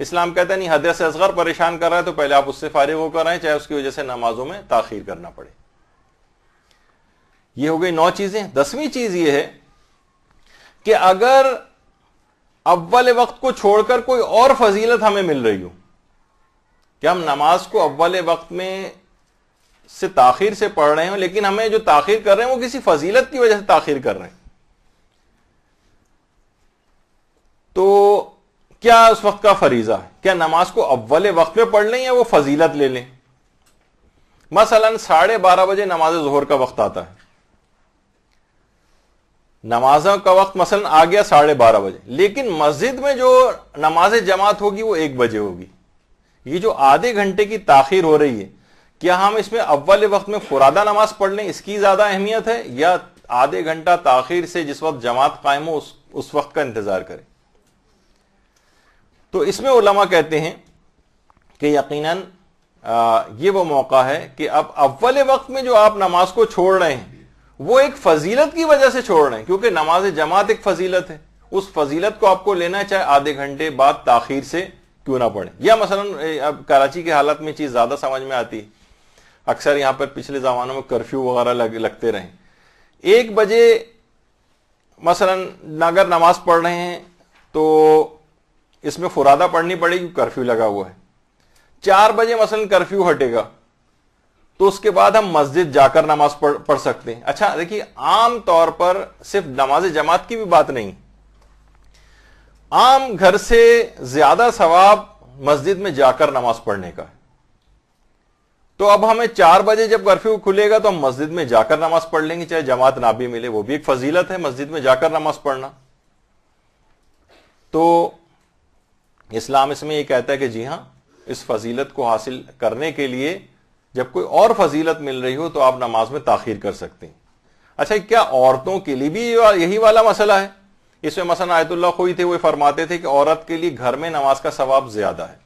اسلام کہتا ہے نہیں، حدث اصغر پریشان کر رہا ہے تو پہلے آپ اس سے فارغ ہو کر آئیں، چاہے اس کی وجہ سے نمازوں میں تاخیر کرنا پڑے. یہ ہو گئی 9 چیزیں. 10ویں چیز یہ ہے کہ اگر اول وقت کو چھوڑ کر کوئی اور فضیلت ہمیں مل رہی ہو، کہ ہم نماز کو اول وقت میں سے تاخیر سے پڑھ رہے ہوں، لیکن ہمیں جو تاخیر کر رہے ہیں وہ کسی فضیلت کی وجہ سے تاخیر کر رہے ہیں، تو کیا اس وقت کا فریضہ ہے؟ کیا نماز کو اول وقت میں پڑھ لیں یا وہ فضیلت لے لیں؟ مثلا 12:30 بجے نماز ظہر کا وقت آتا ہے، نمازوں کا وقت مثلا آ گیا 12:30 بجے، لیکن مسجد میں جو نماز جماعت ہوگی وہ 1 بجے ہوگی. یہ جو آدھے گھنٹے کی تاخیر ہو رہی ہے، کیا ہم اس میں اول وقت میں فرادہ نماز پڑھ لیں، اس کی زیادہ اہمیت ہے، یا آدھے گھنٹہ تاخیر سے جس وقت جماعت قائم ہو اس وقت کا انتظار کریں؟ تو اس میں علماء کہتے ہیں کہ یقیناً یہ وہ موقع ہے کہ اب اول وقت میں جو آپ نماز کو چھوڑ رہے ہیں وہ ایک فضیلت کی وجہ سے چھوڑ رہے ہیں، کیونکہ نماز جماعت ایک فضیلت ہے، اس فضیلت کو آپ کو لینا ہے، چاہے آدھے گھنٹے بعد تاخیر سے کیوں نہ پڑھیں. یا مثلا اب کراچی کے حالت میں چیز زیادہ سمجھ میں آتی ہے، اکثر یہاں پر پچھلے زمانوں میں کرفیو وغیرہ لگتے رہے. 1 بجے مثلا اگر نماز پڑھ رہے ہیں تو اس میں فرادہ پڑھنی پڑے گی، کرفیو لگا ہوا ہے. 4 بجے مثلا کرفیو ہٹے گا تو اس کے بعد ہم مسجد جا کر نماز پڑھ سکتے ہیں. اچھا دیکھیے، عام طور پر صرف نماز جماعت کی بھی بات نہیں، عام گھر سے زیادہ ثواب مسجد میں جا کر نماز پڑھنے کا ہے. تو اب ہمیں 4 بجے جب کرفیو کھلے گا تو ہم مسجد میں جا کر نماز پڑھ لیں گے، چاہے جماعت نہ بھی ملے، وہ بھی ایک فضیلت ہے مسجد میں جا کر نماز پڑھنا. تو اسلام اس میں یہ کہتا ہے کہ جی ہاں، اس فضیلت کو حاصل کرنے کے لیے جب کوئی اور فضیلت مل رہی ہو تو آپ نماز میں تاخیر کر سکتے ہیں. اچھا، کیا عورتوں کے لیے بھی یہی والا مسئلہ ہے؟ اس میں مثلا آیت اللہ خوئی تھے، وہ فرماتے تھے کہ عورت کے لیے گھر میں نماز کا ثواب زیادہ ہے،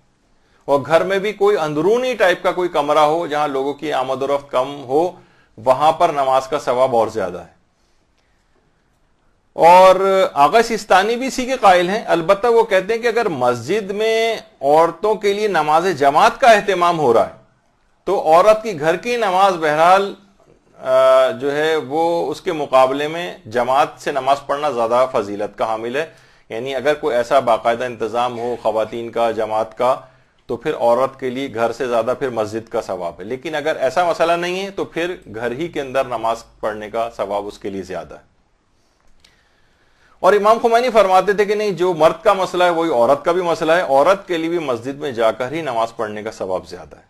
اور گھر میں بھی کوئی اندرونی ٹائپ کا کوئی کمرہ ہو جہاں لوگوں کی آمد و رفت کم ہو، وہاں پر نماز کا ثواب اور زیادہ ہے. اور آغا سیستانی بھی اسی کے قائل ہیں. البتہ وہ کہتے ہیں کہ اگر مسجد میں عورتوں کے لیے نماز جماعت کا اہتمام ہو رہا ہے تو عورت کی گھر کی نماز بہرحال جو ہے وہ اس کے مقابلے میں جماعت سے نماز پڑھنا زیادہ فضیلت کا حامل ہے. یعنی اگر کوئی ایسا باقاعدہ انتظام ہو خواتین کا، جماعت کا، تو پھر عورت کے لیے گھر سے زیادہ پھر مسجد کا ثواب ہے. لیکن اگر ایسا مسئلہ نہیں ہے تو پھر گھر ہی کے اندر نماز پڑھنے کا ثواب اس کے لیے زیادہ ہے. اور امام خمینی فرماتے تھے کہ نہیں، جو مرد کا مسئلہ ہے وہی عورت کا بھی مسئلہ ہے، عورت کے لیے بھی مسجد میں جا کر ہی نماز پڑھنے کا ثواب زیادہ ہے.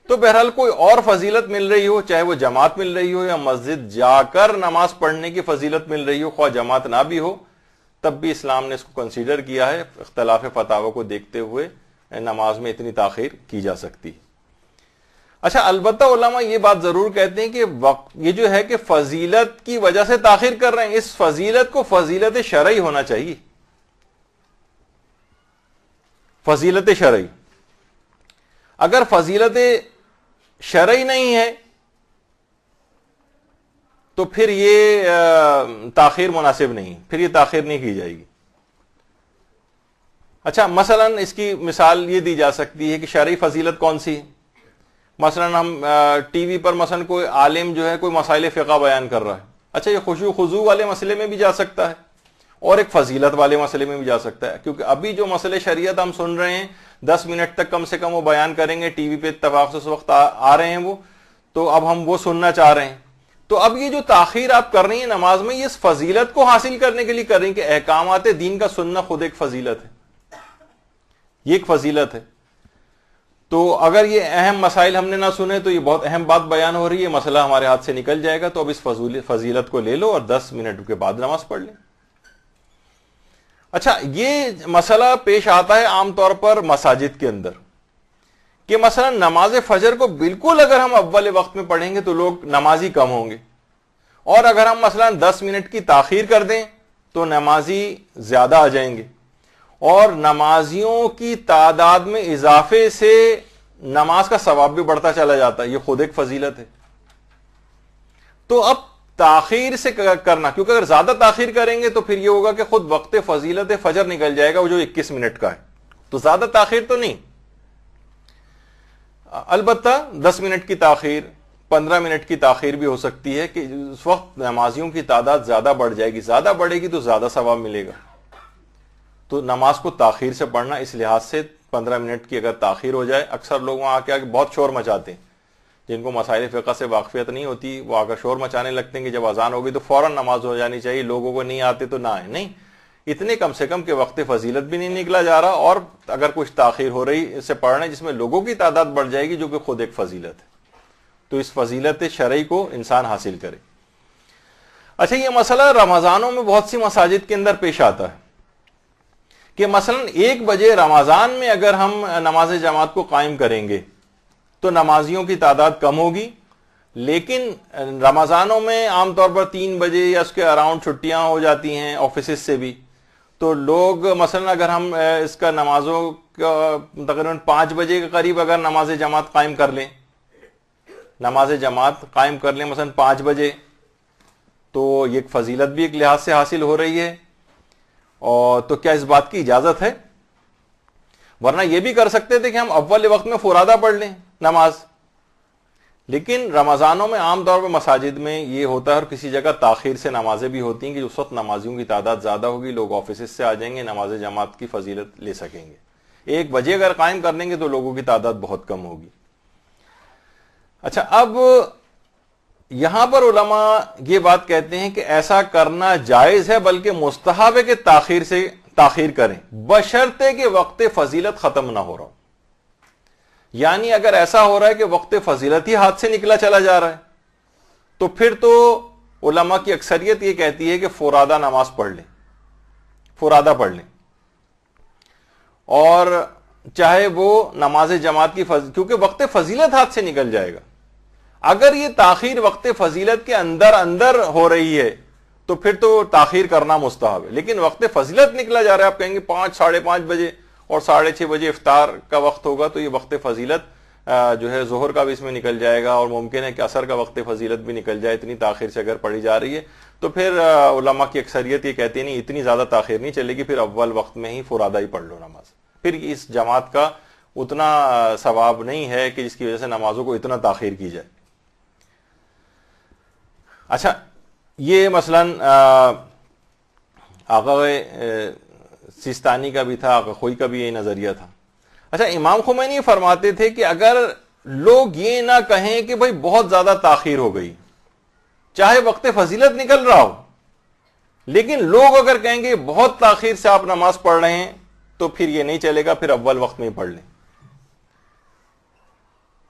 تو بہرحال کوئی اور فضیلت مل رہی ہو، چاہے وہ جماعت مل رہی ہو یا مسجد جا کر نماز پڑھنے کی فضیلت مل رہی ہو، خواہ جماعت نہ بھی ہو، تب بھی اسلام نے اس کو کنسیڈر کیا ہے. اختلاف فتاوی کو دیکھتے ہوئے نماز میں اتنی تاخیر کی جا سکتی. اچھا، البتہ علماء یہ بات ضرور کہتے ہیں کہ یہ جو ہے کہ فضیلت کی وجہ سے تاخیر کر رہے ہیں، اس فضیلت کو فضیلت شرعی ہونا چاہیے. فضیلت شرعی اگر فضیلت شرعی نہیں ہے تو پھر یہ تاخیر مناسب نہیں، پھر یہ تاخیر نہیں کی جائے گی۔ اچھا، مثلا اس کی مثال یہ دی جا سکتی ہے کہ شرعی فضیلت کون سی ہے؟ مثلا ہم ٹی وی پر مثلا کوئی عالم جو ہے کوئی مسائل فقہ بیان کر رہا ہے، اچھا یہ خشوع خضوع والے مسئلے میں بھی جا سکتا ہے اور ایک فضیلت والے مسئلے میں بھی جا سکتا ہے، کیونکہ ابھی جو مسئلے شریعت ہم سن رہے ہیں 10 منٹ تک کم سے کم وہ بیان کریں گے، ٹی وی پہ اتفاق سے اس وقت آ رہے ہیں وہ، تو اب ہم وہ سننا چاہ رہے ہیں۔ تو اب یہ جو تاخیر آپ کر رہی ہیں نماز میں، یہ اس فضیلت کو حاصل کرنے کے لیے کر رہی ہیں کہ احکامات دین کا سننا خود ایک فضیلت ہے، یہ ایک فضیلت ہے۔ تو اگر یہ اہم مسائل ہم نے نہ سنے تو یہ بہت اہم بات بیان ہو رہی ہے، مسئلہ ہمارے ہاتھ سے نکل جائے گا، تو اب اس فضیلت کو لے لو اور 10 منٹ کے بعد نماز پڑھ لیں۔ اچھا، یہ مسئلہ پیش آتا ہے عام طور پر مساجد کے اندر کہ مثلا نماز فجر کو بالکل اگر ہم اول وقت میں پڑھیں گے تو لوگ نمازی کم ہوں گے، اور اگر ہم مثلا 10 منٹ کی تاخیر کر دیں تو نمازی زیادہ آ جائیں گے، اور نمازیوں کی تعداد میں اضافے سے نماز کا ثواب بھی بڑھتا چلا جاتا ہے، یہ خود ایک فضیلت ہے۔ تو اب تاخیر سے کرنا، کیونکہ اگر زیادہ تاخیر کریں گے تو پھر یہ ہوگا کہ خود وقت فضیلت فجر نکل جائے گا، وہ جو 21 منٹ کا ہے، تو زیادہ تاخیر تو نہیں، البتہ 10 منٹ کی تاخیر، 15 منٹ کی تاخیر بھی ہو سکتی ہے کہ اس وقت نمازیوں کی تعداد زیادہ بڑھ جائے گی، زیادہ بڑھے گی تو زیادہ ثواب ملے گا۔ تو نماز کو تاخیر سے پڑھنا اس لحاظ سے 15 منٹ کی اگر تاخیر ہو جائے، اکثر لوگ وہاں آ کے بہت شور مچاتے ہیں، جن کو مسائل فقہ سے واقفیت نہیں ہوتی وہ آ کر شور مچانے لگتے ہیں کہ جب اذان ہوگی تو فوراً نماز ہو جانی چاہیے، لوگوں کو نہیں آتے تو نہ آئے، نہیں، اتنے کم سے کم کہ وقت فضیلت بھی نہیں نکلا جا رہا، اور اگر کچھ تاخیر ہو رہی اس سے پڑھنے جس میں لوگوں کی تعداد بڑھ جائے گی جو کہ خود ایک فضیلت ہے، تو اس فضیلت شرعی کو انسان حاصل کرے۔ اچھا، یہ مسئلہ رمضانوں میں بہت سی مساجد کے اندر پیش آتا ہے کہ مثلا 1 بجے رمضان میں اگر ہم نماز جماعت کو قائم کریں گے تو نمازیوں کی تعداد کم ہوگی، لیکن رمضانوں میں عام طور پر 3 بجے یا اس کے اراؤنڈ چھٹیاں ہو جاتی ہیں آفیسز سے بھی، تو لوگ مثلا اگر ہم اس کا نمازوں کا تقریباً 5 بجے کے قریب اگر نماز جماعت قائم کر لیں، مثلا 5 بجے، تو یہ ایک فضیلت بھی ایک لحاظ سے حاصل ہو رہی ہے۔ اور تو کیا اس بات کی اجازت ہے؟ ورنہ یہ بھی کر سکتے تھے کہ ہم اول وقت میں فرادہ پڑھ لیں نماز، لیکن رمضانوں میں عام طور پر مساجد میں یہ ہوتا ہے، اور کسی جگہ تاخیر سے نمازیں بھی ہوتی ہیں کہ اس وقت نمازیوں کی تعداد زیادہ ہوگی، لوگ آفیسز سے آ جائیں گے، نماز جماعت کی فضیلت لے سکیں گے۔ 1 بجے اگر قائم کر لیں گے تو لوگوں کی تعداد بہت کم ہوگی۔ اچھا، اب یہاں پر علماء یہ بات کہتے ہیں کہ ایسا کرنا جائز ہے، بلکہ مستحب ہے کہ تاخیر کریں، بشرطے کہ وقت فضیلت ختم نہ ہو رہا ہو۔ یعنی اگر ایسا ہو رہا ہے کہ وقت فضیلت ہی ہاتھ سے نکلا چلا جا رہا ہے تو پھر تو علماء کی اکثریت یہ کہتی ہے کہ فرادہ نماز پڑھ لیں، فرادہ پڑھ لیں، اور چاہے وہ نماز جماعت کی کیونکہ وقت فضیلت ہاتھ سے نکل جائے گا۔ اگر یہ تاخیر وقت فضیلت کے اندر ہو رہی ہے تو پھر تو تاخیر کرنا مستحب ہے، لیکن وقت فضیلت نکلا جا رہا ہے، آپ کہیں گے 5 ساڑھے 5 بجے اور 6:30 بجے افطار کا وقت ہوگا، تو یہ وقت فضیلت جو ہے ظہر کا بھی اس میں نکل جائے گا، اور ممکن ہے کہ عصر کا وقت فضیلت بھی نکل جائے، اتنی تاخیر سے اگر پڑھی جا رہی ہے تو پھر علماء کی اکثریت یہ کہتی ہے نہیں، اتنی زیادہ تاخیر نہیں چلے گی، پھر اول وقت میں ہی فرادہ ہی پڑھ لو نماز، پھر اس جماعت کا اتنا ثواب نہیں ہے کہ جس کی وجہ سے نمازوں کو اتنا تاخیر کی جائے۔ اچھا، یہ مثلاً آقا سیستانی کا بھی تھا، آقا خوئی کا بھی یہی نظریہ تھا۔ اچھا، امام خمینی فرماتے تھے کہ اگر لوگ یہ نہ کہیں کہ بھئی بہت زیادہ تاخیر ہو گئی، چاہے وقت فضیلت نکل رہا ہو، لیکن لوگ اگر کہیں گے بہت تاخیر سے آپ نماز پڑھ رہے ہیں تو پھر یہ نہیں چلے گا، پھر اول وقت میں ہی پڑھ لیں،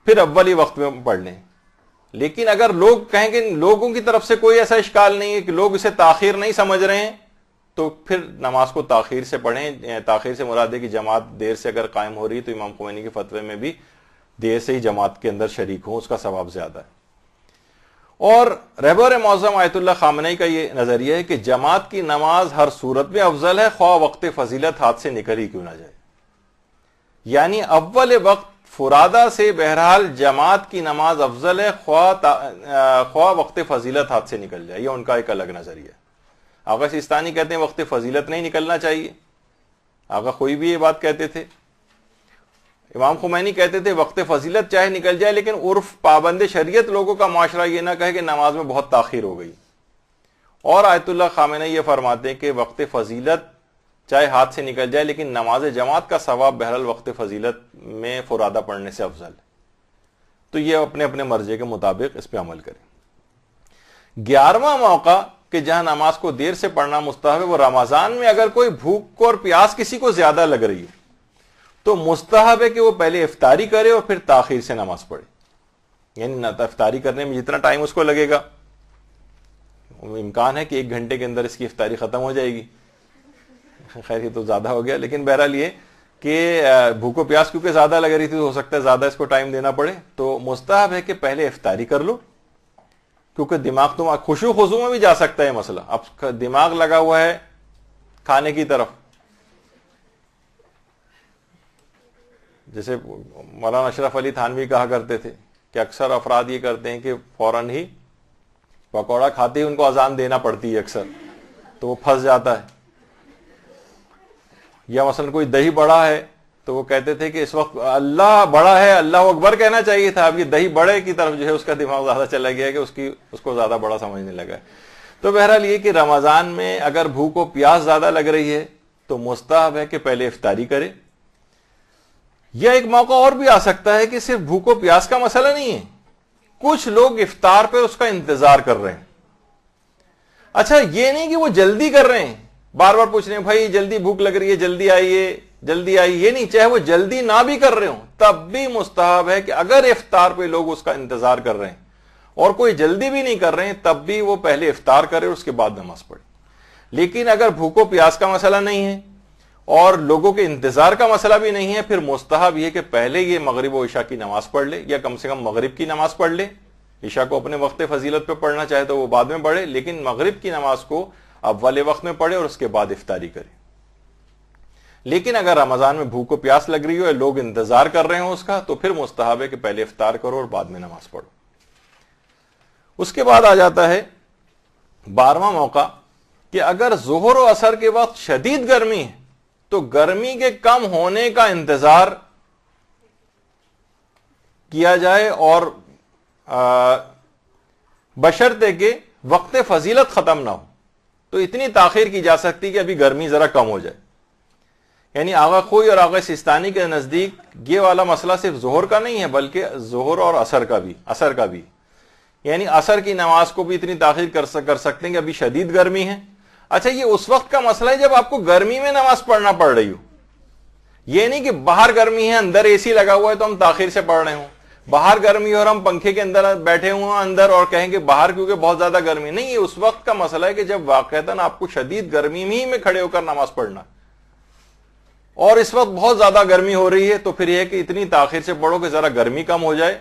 پھر اول ہی وقت میں پڑھ لیں۔ لیکن اگر لوگ کہیں کہ لوگوں کی طرف سے کوئی ایسا اشکال نہیں ہے کہ لوگ اسے تاخیر نہیں سمجھ رہے ہیں، تو پھر نماز کو تاخیر سے پڑھیں۔ تاخیر سے مراد ہے کہ جماعت دیر سے اگر قائم ہو رہی تو امام خمینی کے فتوے میں بھی دیر سے ہی جماعت کے اندر شریک ہوں، اس کا ثواب زیادہ ہے۔ اور رہبر معظم آیت اللہ خامنئی کا یہ نظریہ ہے کہ جماعت کی نماز ہر صورت میں افضل ہے، خواہ وقت فضیلت ہاتھ سے نکل ہی کیوں نہ جائے۔ یعنی اول وقت فرادہ سے بہرحال جماعت کی نماز افضل ہے، خواہ وقت فضیلت ہاتھ سے نکل جائے، یہ ان کا ایک الگ نظریہ ہے۔ آغا سیستانی کہتے ہیں وقت فضیلت نہیں نکلنا چاہیے، آغا کوئی بھی یہ بات کہتے تھے۔ امام خمینی کہتے تھے وقت فضیلت چاہے نکل جائے لیکن عرف پابند شریعت لوگوں کا معاشرہ یہ نہ کہے کہ نماز میں بہت تاخیر ہو گئی۔ اور آیت اللہ خامنہئی یہ فرماتے ہیں کہ وقت فضیلت چاہے ہاتھ سے نکل جائے لیکن نماز جماعت کا ثواب بہرحال وقت فضیلت میں فرادہ پڑھنے سے افضل ہے۔ تو یہ اپنے اپنے مرضی کے مطابق اس پہ عمل کریں۔ 11واں موقع کہ جہاں نماز کو دیر سے پڑھنا مستحب ہے وہ رمضان میں اگر کوئی بھوک اور پیاس کسی کو زیادہ لگ رہی ہے تو مستحب ہے کہ وہ پہلے افطاری کرے اور پھر تاخیر سے نماز پڑھے، یعنی افطاری کرنے میں جتنا ٹائم اس کو لگے گا، امکان ہے کہ 1 گھنٹے کے اندر اس کی افطاری ختم ہو جائے گی، خیر یہ تو زیادہ ہو گیا، لیکن بہرحال یہ کہ بھوک و پیاس کیونکہ زیادہ لگ رہی تھی تو ہو سکتا ہے زیادہ اس کو ٹائم دینا پڑے، تو مستحب ہے کہ پہلے افطاری کر لو، کیونکہ دماغ تو خشوع خضوع میں بھی جا سکتا ہے مسئلہ، اب دماغ لگا ہوا ہے کھانے کی طرف، جیسے مولانا اشرف علی تھانوی کہا کرتے تھے کہ اکثر افراد یہ کرتے ہیں کہ فوراً ہی پکوڑا کھاتے ہی ان کو اذان دینا پڑتی ہے اکثر، تو وہ پھنس جاتا ہے۔ یا مثلا کوئی دہی بڑا ہے تو وہ کہتے تھے کہ اس وقت اللہ بڑا ہے، اللہ اکبر کہنا چاہیے تھا، اب یہ دہی بڑے کی طرف جو ہے اس کا دماغ زیادہ چلا گیا کہ اس کو زیادہ بڑا سمجھنے لگا ہے۔ تو بہرحال یہ کہ رمضان میں اگر بھوک و پیاس زیادہ لگ رہی ہے تو مستحب ہے کہ پہلے افطاری کرے۔ یا ایک موقع اور بھی آ سکتا ہے کہ صرف بھوک و پیاس کا مسئلہ نہیں ہے، کچھ لوگ افطار پہ اس کا انتظار کر رہے ہیں۔ اچھا یہ نہیں کہ وہ جلدی کر رہے ہیں، بار بار پوچھ رہے ہیں بھائی جلدی بھوک لگ رہی ہے، جلدی آئیے جلدی آئیے، یہ نہیں، چاہے وہ جلدی نہ بھی کر رہے ہوں تب بھی مستحب ہے کہ اگر افطار پہ لوگ اس کا انتظار کر رہے ہیں اور کوئی جلدی بھی نہیں کر رہے ہیں تب بھی وہ پہلے افطار کرے اور اس کے بعد نماز پڑھے۔ لیکن اگر بھوک و پیاس کا مسئلہ نہیں ہے اور لوگوں کے انتظار کا مسئلہ بھی نہیں ہے، پھر مستحب یہ کہ پہلے یہ مغرب و عشاء کی نماز پڑھ لے، یا کم سے کم مغرب کی نماز پڑھ لے۔ عشاء کو اپنے وقت فضیلت پہ پڑھنا چاہے تو وہ بعد میں پڑھے، لیکن مغرب کی نماز کو اول وقت میں پڑھے اور اس کے بعد افطاری کرے۔ لیکن اگر رمضان میں بھوک و پیاس لگ رہی ہو، لوگ انتظار کر رہے ہوں اس کا، تو پھر مستحب ہے کہ پہلے افطار کرو اور بعد میں نماز پڑھو۔ اس کے بعد آ جاتا ہے 12واں موقع کہ اگر ظہر و عصر کے وقت شدید گرمی ہے تو گرمی کے کم ہونے کا انتظار کیا جائے، اور بشرطے کہ وقت فضیلت ختم نہ ہو، تو اتنی تاخیر کی جا سکتی کہ ابھی گرمی ذرا کم ہو جائے۔ یعنی آغا خوئی اور آغا سیستانی کے نزدیک یہ والا مسئلہ صرف ظہر کا نہیں ہے بلکہ ظہر اور عصر کا بھی، یعنی عصر کی نماز کو بھی اتنی تاخیر کر سکتے ہیں کہ ابھی شدید گرمی ہے۔ اچھا یہ اس وقت کا مسئلہ ہے جب آپ کو گرمی میں نماز پڑھنا پڑ رہی ہو، یہ نہیں کہ باہر گرمی ہے اندر اے سی لگا ہوا ہے تو ہم تاخیر سے پڑھ رہے ہوں، باہر گرمی اور ہم پنکھے کے اندر بیٹھے ہوئے ہیں اندر اور کہیں کہ باہر کیونکہ بہت زیادہ گرمی، نہیں، یہ اس وقت کا مسئلہ ہے کہ جب واقعتاً آپ کو شدید گرمی میں کھڑے ہو کر نماز پڑھنا، اور اس وقت بہت زیادہ گرمی ہو رہی ہے، تو پھر یہ کہ اتنی تاخیر سے پڑھو کہ ذرا گرمی کم ہو جائے۔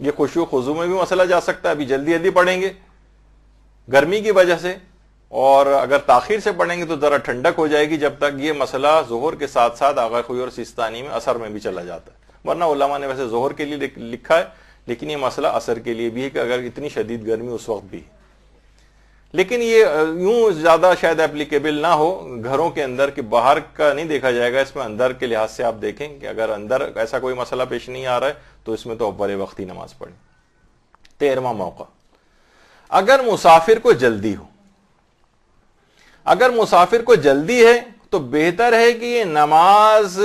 یہ خشوع خضوع میں بھی مسئلہ جا سکتا ہے، ابھی جلدی جلدی پڑھیں گے گرمی کی وجہ سے، اور اگر تاخیر سے پڑھیں گے تو ذرا ٹھنڈک ہو جائے گی، جب تک یہ مسئلہ ظہر کے ساتھ ساتھ آغا خوئی اور سیستانی میں عصر میں بھی چلا جاتا ہے۔ ورنہ علماء نے ویسے ظہر کے لیے لکھا ہے، لیکن یہ مسئلہ عصر کے لیے بھی ہے کہ اگر اتنی شدید گرمی اس وقت بھی، لیکن یہ یوں زیادہ شاید اپلیکیبل نہ ہو گھروں کے اندر، کہ باہر کا نہیں دیکھا جائے گا، اس میں اندر کے لحاظ سے آپ دیکھیں کہ اگر اندر ایسا کوئی مسئلہ پیش نہیں آ رہا ہے تو اس میں تو اول وقت ہی نماز پڑھیں۔ 13واں موقع، اگر مسافر کو جلدی ہو، اگر مسافر کو جلدی ہے تو بہتر ہے کہ یہ نماز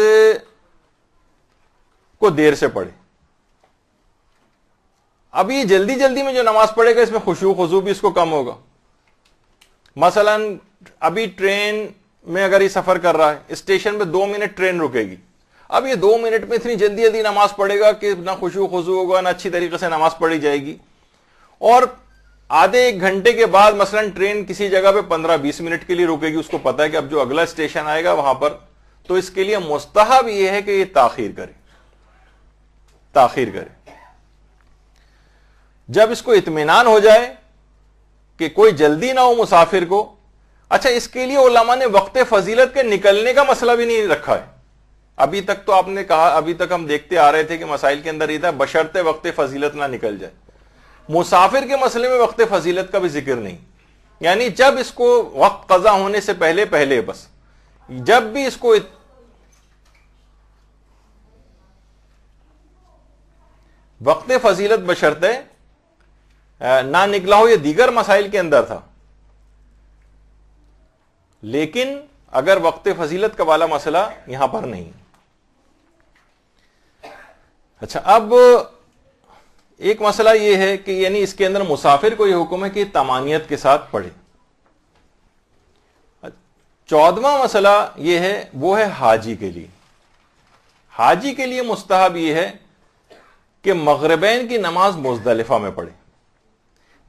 کو دیر سے پڑھے۔ اب یہ جلدی جلدی میں جو نماز پڑھے گا اس میں خشوع خضوع بھی اس کو کم ہوگا۔ مثلا ابھی ٹرین میں اگر یہ سفر کر رہا ہے، اسٹیشن پہ 2 منٹ ٹرین رکے گی، اب یہ 2 منٹ میں اتنی جلدی جلدی نماز پڑھے گا کہ نہ خشوع خضوع ہوگا نہ اچھی طریقے سے نماز پڑھی جائے گی، اور آدھے 1 گھنٹے کے بعد مثلا ٹرین کسی جگہ پہ 15-20 منٹ کے لیے رکے گی، اس کو پتا ہے کہ اب جو اگلا اسٹیشن آئے گا وہاں پر، تو اس کے لیے مستحب یہ ہے کہ یہ تاخیر کرے۔ جب اس کو اطمینان ہو جائے کہ کوئی جلدی نہ ہو مسافر کو، اچھا اس کے لیے علماء نے وقت فضیلت کے نکلنے کا مسئلہ بھی نہیں رکھا ہے، ابھی تک تو آپ نے کہا، ابھی تک ہم دیکھتے آ رہے تھے کہ مسائل کے اندر یہ تھا بشرطِ وقت فضیلت نہ نکل جائے. مسافر کے مسئلے میں وقت فضیلت کا بھی ذکر نہیں، یعنی جب اس کو وقت قضا ہونے سے پہلے پہلے بس جب بھی اس کو وقت فضیلت بشرطے نہ نکلا ہو، یہ دیگر مسائل کے اندر تھا. لیکن اگر وقت فضیلت کا والا مسئلہ یہاں پر نہیں. اچھا، اب ایک مسئلہ یہ ہے کہ یعنی اس کے اندر مسافر کو یہ حکم ہے کہ تمانیت کے ساتھ پڑھے. 14واں مسئلہ یہ ہے، وہ ہے حاجی کے لیے. حاجی کے لیے مستحب یہ ہے کہ مغربین کی نماز مزدلفہ میں پڑھے.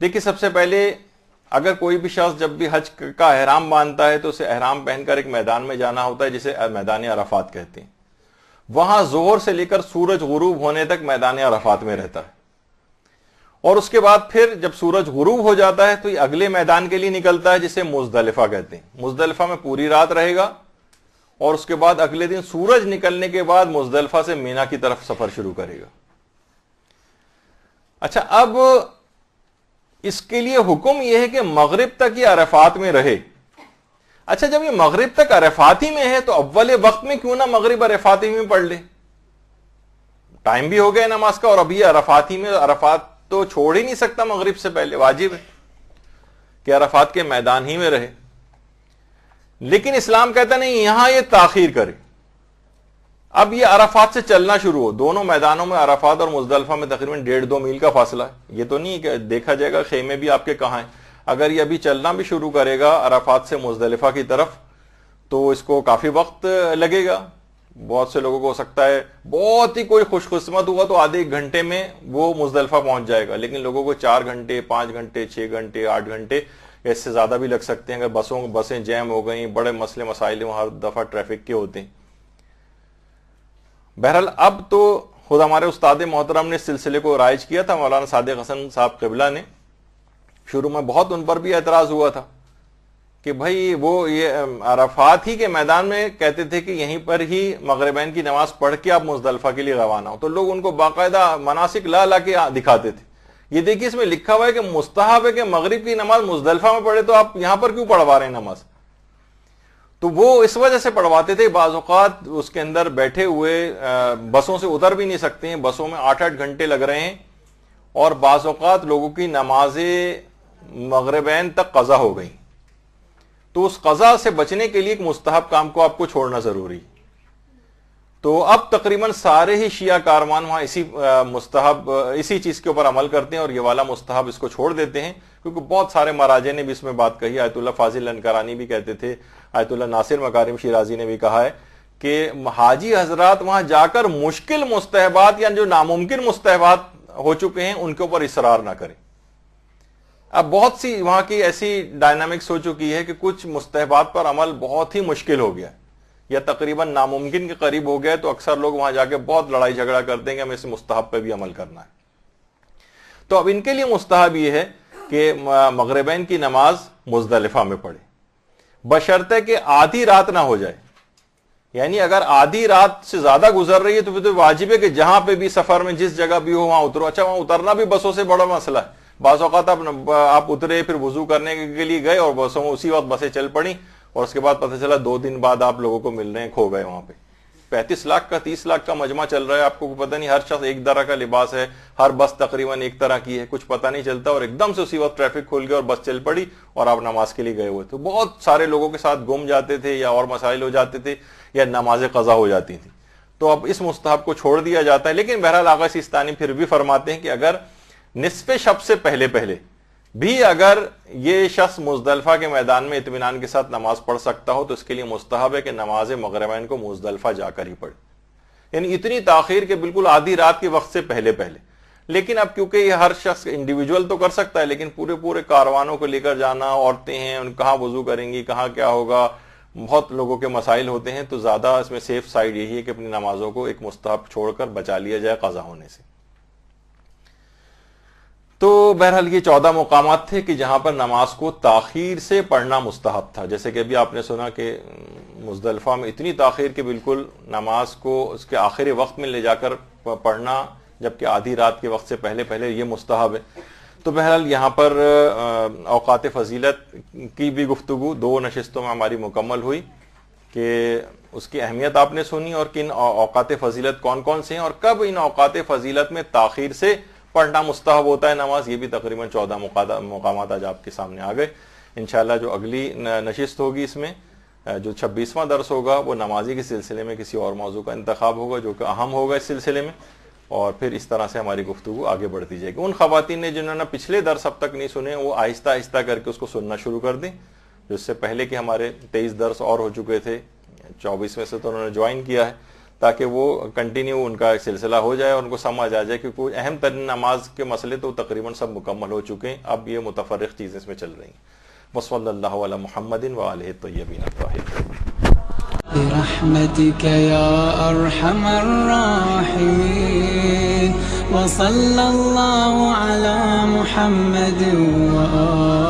دیکھیے، سب سے پہلے اگر کوئی بھی شخص جب بھی حج کا احرام باندھتا ہے تو اسے احرام پہن کر ایک میدان میں جانا ہوتا ہے جسے میدان عرفات کہتے ہیں. وہاں ظہر سے لے کر سورج غروب ہونے تک میدان عرفات میں رہتا ہے، اور اس کے بعد پھر جب سورج غروب ہو جاتا ہے تو یہ اگلے میدان کے لیے نکلتا ہے جسے مزدلفہ کہتے ہیں. مزدلفہ میں پوری رات رہے گا اور اس کے بعد اگلے دن سورج نکلنے کے بعد مزدلفہ سے مینا کی طرف سفر شروع کرے گا. اچھا، اب اس کے لیے حکم یہ ہے کہ مغرب تک یہ عرفات میں رہے. اچھا، جب یہ مغرب تک عرفات ہی میں ہے تو اول وقت میں کیوں نہ مغرب عرفات ہی میں پڑھ لے؟ ٹائم بھی ہو گیا نماز کا اور ابھی عرفات ہی میں. عرفات تو چھوڑ ہی نہیں سکتا مغرب سے پہلے، واجب ہے کہ عرفات کے میدان ہی میں رہے. لیکن اسلام کہتا نہیں، یہاں یہ تاخیر کرے. اب یہ عرفات سے چلنا شروع ہو. دونوں میدانوں میں، عرفات اور مزدلفہ میں تقریباً 1.5-2 میل کا فاصلہ ہے. یہ تو نہیں کہ دیکھا جائے گا خیمے بھی آپ کے کہاں ہیں. اگر یہ ابھی چلنا بھی شروع کرے گا عرفات سے مزدلفہ کی طرف تو اس کو کافی وقت لگے گا. بہت سے لوگوں کو ہو سکتا ہے بہت ہی کوئی خوش قسمت ہوا تو آدھے 1 گھنٹے میں وہ مزدلفہ پہنچ جائے گا، لیکن لوگوں کو 4 گھنٹے 5 گھنٹے 6 گھنٹے 8 گھنٹے اس سے زیادہ بھی لگ سکتے ہیں. اگر بسیں جیم ہو گئیں، بڑے مسئلے مسائل وہاں ہر دفعہ ٹریفک کے ہوتے ہیں. بہرحال اب تو خود ہمارے استاد محترم نے اس سلسلے کو رائج کیا تھا، مولانا صادق حسن صاحب قبلہ نے. شروع میں بہت ان پر بھی اعتراض ہوا تھا کہ بھائی وہ یہ عرفات ہی کے میدان میں کہتے تھے کہ یہیں پر ہی مغربین کی نماز پڑھ کے آپ مزدلفہ کے لیے روانہ ہو. تو لوگ ان کو باقاعدہ مناسک لا کے دکھاتے تھے. یہ دیکھیے، اس میں لکھا ہوا ہے کہ مستحب ہے کہ مغرب کی نماز مزدلفہ میں پڑھے، تو آپ یہاں پر کیوں پڑھوا رہے ہیں نماز؟ تو وہ اس وجہ سے پڑھواتے تھے. بعض اوقات اس کے اندر بیٹھے ہوئے بسوں سے اتر بھی نہیں سکتے ہیں، بسوں میں 8-8 گھنٹے لگ رہے ہیں، اور بعض اوقات لوگوں کی نمازیں مغربین تک قضا ہو گئی. تو اس قضا سے بچنے کے لیے ایک مستحب کام کو آپ کو چھوڑنا ضروری. تو اب تقریباً سارے ہی شیعہ کارمان وہاں اسی چیز کے اوپر عمل کرتے ہیں اور یہ والا مستحب اس کو چھوڑ دیتے ہیں، کیونکہ بہت سارے مراجع نے بھی اس میں بات کہی. آیت اللہ فاضل انکرانی بھی کہتے تھے، آیت اللہ ناصر مکارم شیرازی نے بھی کہا ہے کہ حاجی حضرات وہاں جا کر مشکل مستحبات یا جو ناممکن مستحبات ہو چکے ہیں ان کے اوپر اصرار نہ کریں. اب بہت سی وہاں کی ایسی ڈائنامکس ہو چکی ہے کہ کچھ مستحبات پر عمل بہت ہی مشکل ہو گیا یا تقریباً ناممکن کے قریب ہو گیا، تو اکثر لوگ وہاں جا کے بہت لڑائی جھگڑا کرتے ہیں کہ ہمیں اس مستحب پہ بھی عمل کرنا ہے. تو اب ان کے لیے مستحب یہ ہے کہ مغربین کی نماز مزدلفہ میں پڑھے، بشرطے کہ آدھی رات نہ ہو جائے. یعنی اگر آدھی رات سے زیادہ گزر رہی ہے تو پھر تو واجب ہے کہ جہاں پہ بھی سفر میں جس جگہ بھی ہو وہاں اترو. اچھا، وہاں اترنا بھی بسوں سے بڑا مسئلہ ہے. بعض اوقات آپ اترے، پھر وضو کرنے کے لیے گئے اور بسوں میں اسی وقت بسیں چل پڑی، اور اس کے بعد پتہ چلا 2 دن بعد آپ لوگوں کو مل رہے ہیں، کھو گئے وہاں پہ. 35 لاکھ کا 30 لاکھ کا مجمع چل رہا ہے، آپ کو پتہ نہیں، ہر شخص ایک طرح کا لباس ہے، ہر بس تقریباً ایک طرح کی ہے، کچھ پتہ نہیں چلتا، اور ایک دم سے اسی وقت ٹریفک کھل گیا اور بس چل پڑی اور آپ نماز کے لیے گئے ہوئے. تو بہت سارے لوگوں کے ساتھ گم جاتے تھے یا اور مسائل ہو جاتے تھے یا نمازیں قضا ہو جاتی تھی. تو اب اس مستحب کو چھوڑ دیا جاتا ہے. لیکن بہرحال آقا سیستانی پھر بھی فرماتے ہیں کہ اگر نصف شب سے پہلے بھی اگر یہ شخص مزدلفہ کے میدان میں اطمینان کے ساتھ نماز پڑھ سکتا ہو تو اس کے لیے مستحب ہے کہ نماز مغربین کو مزدلفہ جا کر ہی پڑھے. یعنی اتنی تاخیر کہ بالکل آدھی رات کے وقت سے پہلے. لیکن اب کیونکہ یہ ہر شخص انڈیویجول تو کر سکتا ہے، لیکن پورے کاروانوں کو لے کر جانا، عورتیں ہیں ان کہاں وضو کریں گی، کہاں کیا ہوگا، بہت لوگوں کے مسائل ہوتے ہیں. تو زیادہ اس میں سیف سائڈ یہی ہے کہ اپنی نمازوں کو ایک مستحب چھوڑ کر بچا لیا جائے قضا ہونے سے. تو بہرحال یہ 14 مقامات تھے کہ جہاں پر نماز کو تاخیر سے پڑھنا مستحب تھا. جیسے کہ ابھی آپ نے سنا کہ مزدلفہ میں اتنی تاخیر کہ بالکل نماز کو اس کے آخری وقت میں لے جا کر پڑھنا، جبکہ آدھی رات کے وقت سے پہلے پہلے یہ مستحب ہے. تو بہرحال یہاں پر اوقات فضیلت کی بھی گفتگو 2 نشستوں میں ہماری مکمل ہوئی کہ اس کی اہمیت آپ نے سنی اور کن اوقات فضیلت کون کون سے ہیں اور کب ان اوقات فضیلت میں تاخیر سے پڑھنا مستحب ہوتا ہے نماز. یہ بھی تقریباً 14 مقامات آج آپ کے سامنے آ گئے. انشاءاللہ جو اگلی نشست ہوگی اس میں جو 26واں درس ہوگا وہ نمازی کے سلسلے میں کسی اور موضوع کا انتخاب ہوگا جو کہ اہم ہوگا اس سلسلے میں، اور پھر اس طرح سے ہماری گفتگو آگے بڑھتی جائے گی. ان خواتین نے جنہوں نے پچھلے درس اب تک نہیں سنے وہ آہستہ آہستہ کر کے اس کو سننا شروع کر دیں. جو اس سے پہلے کہ ہمارے 23 درس اور ہو چکے تھے، 24 میں سے تو انہوں نے جوائن کیا ہے، تاکہ وہ کنٹینیو ان کا ایک سلسلہ ہو جائے اور ان کو سمجھ آ جائے کہ کوئی اہم ترین نماز کے مسئلے تو تقریباً سب مکمل ہو چکے ہیں، اب یہ متفرق چیزیں اس میں چل رہی ہیں. وصلی اللہ علی محمد وآلہ الطیبین الطاہرین. برحمتك يا أرحم الراحمين وصلى الله على محمد وآله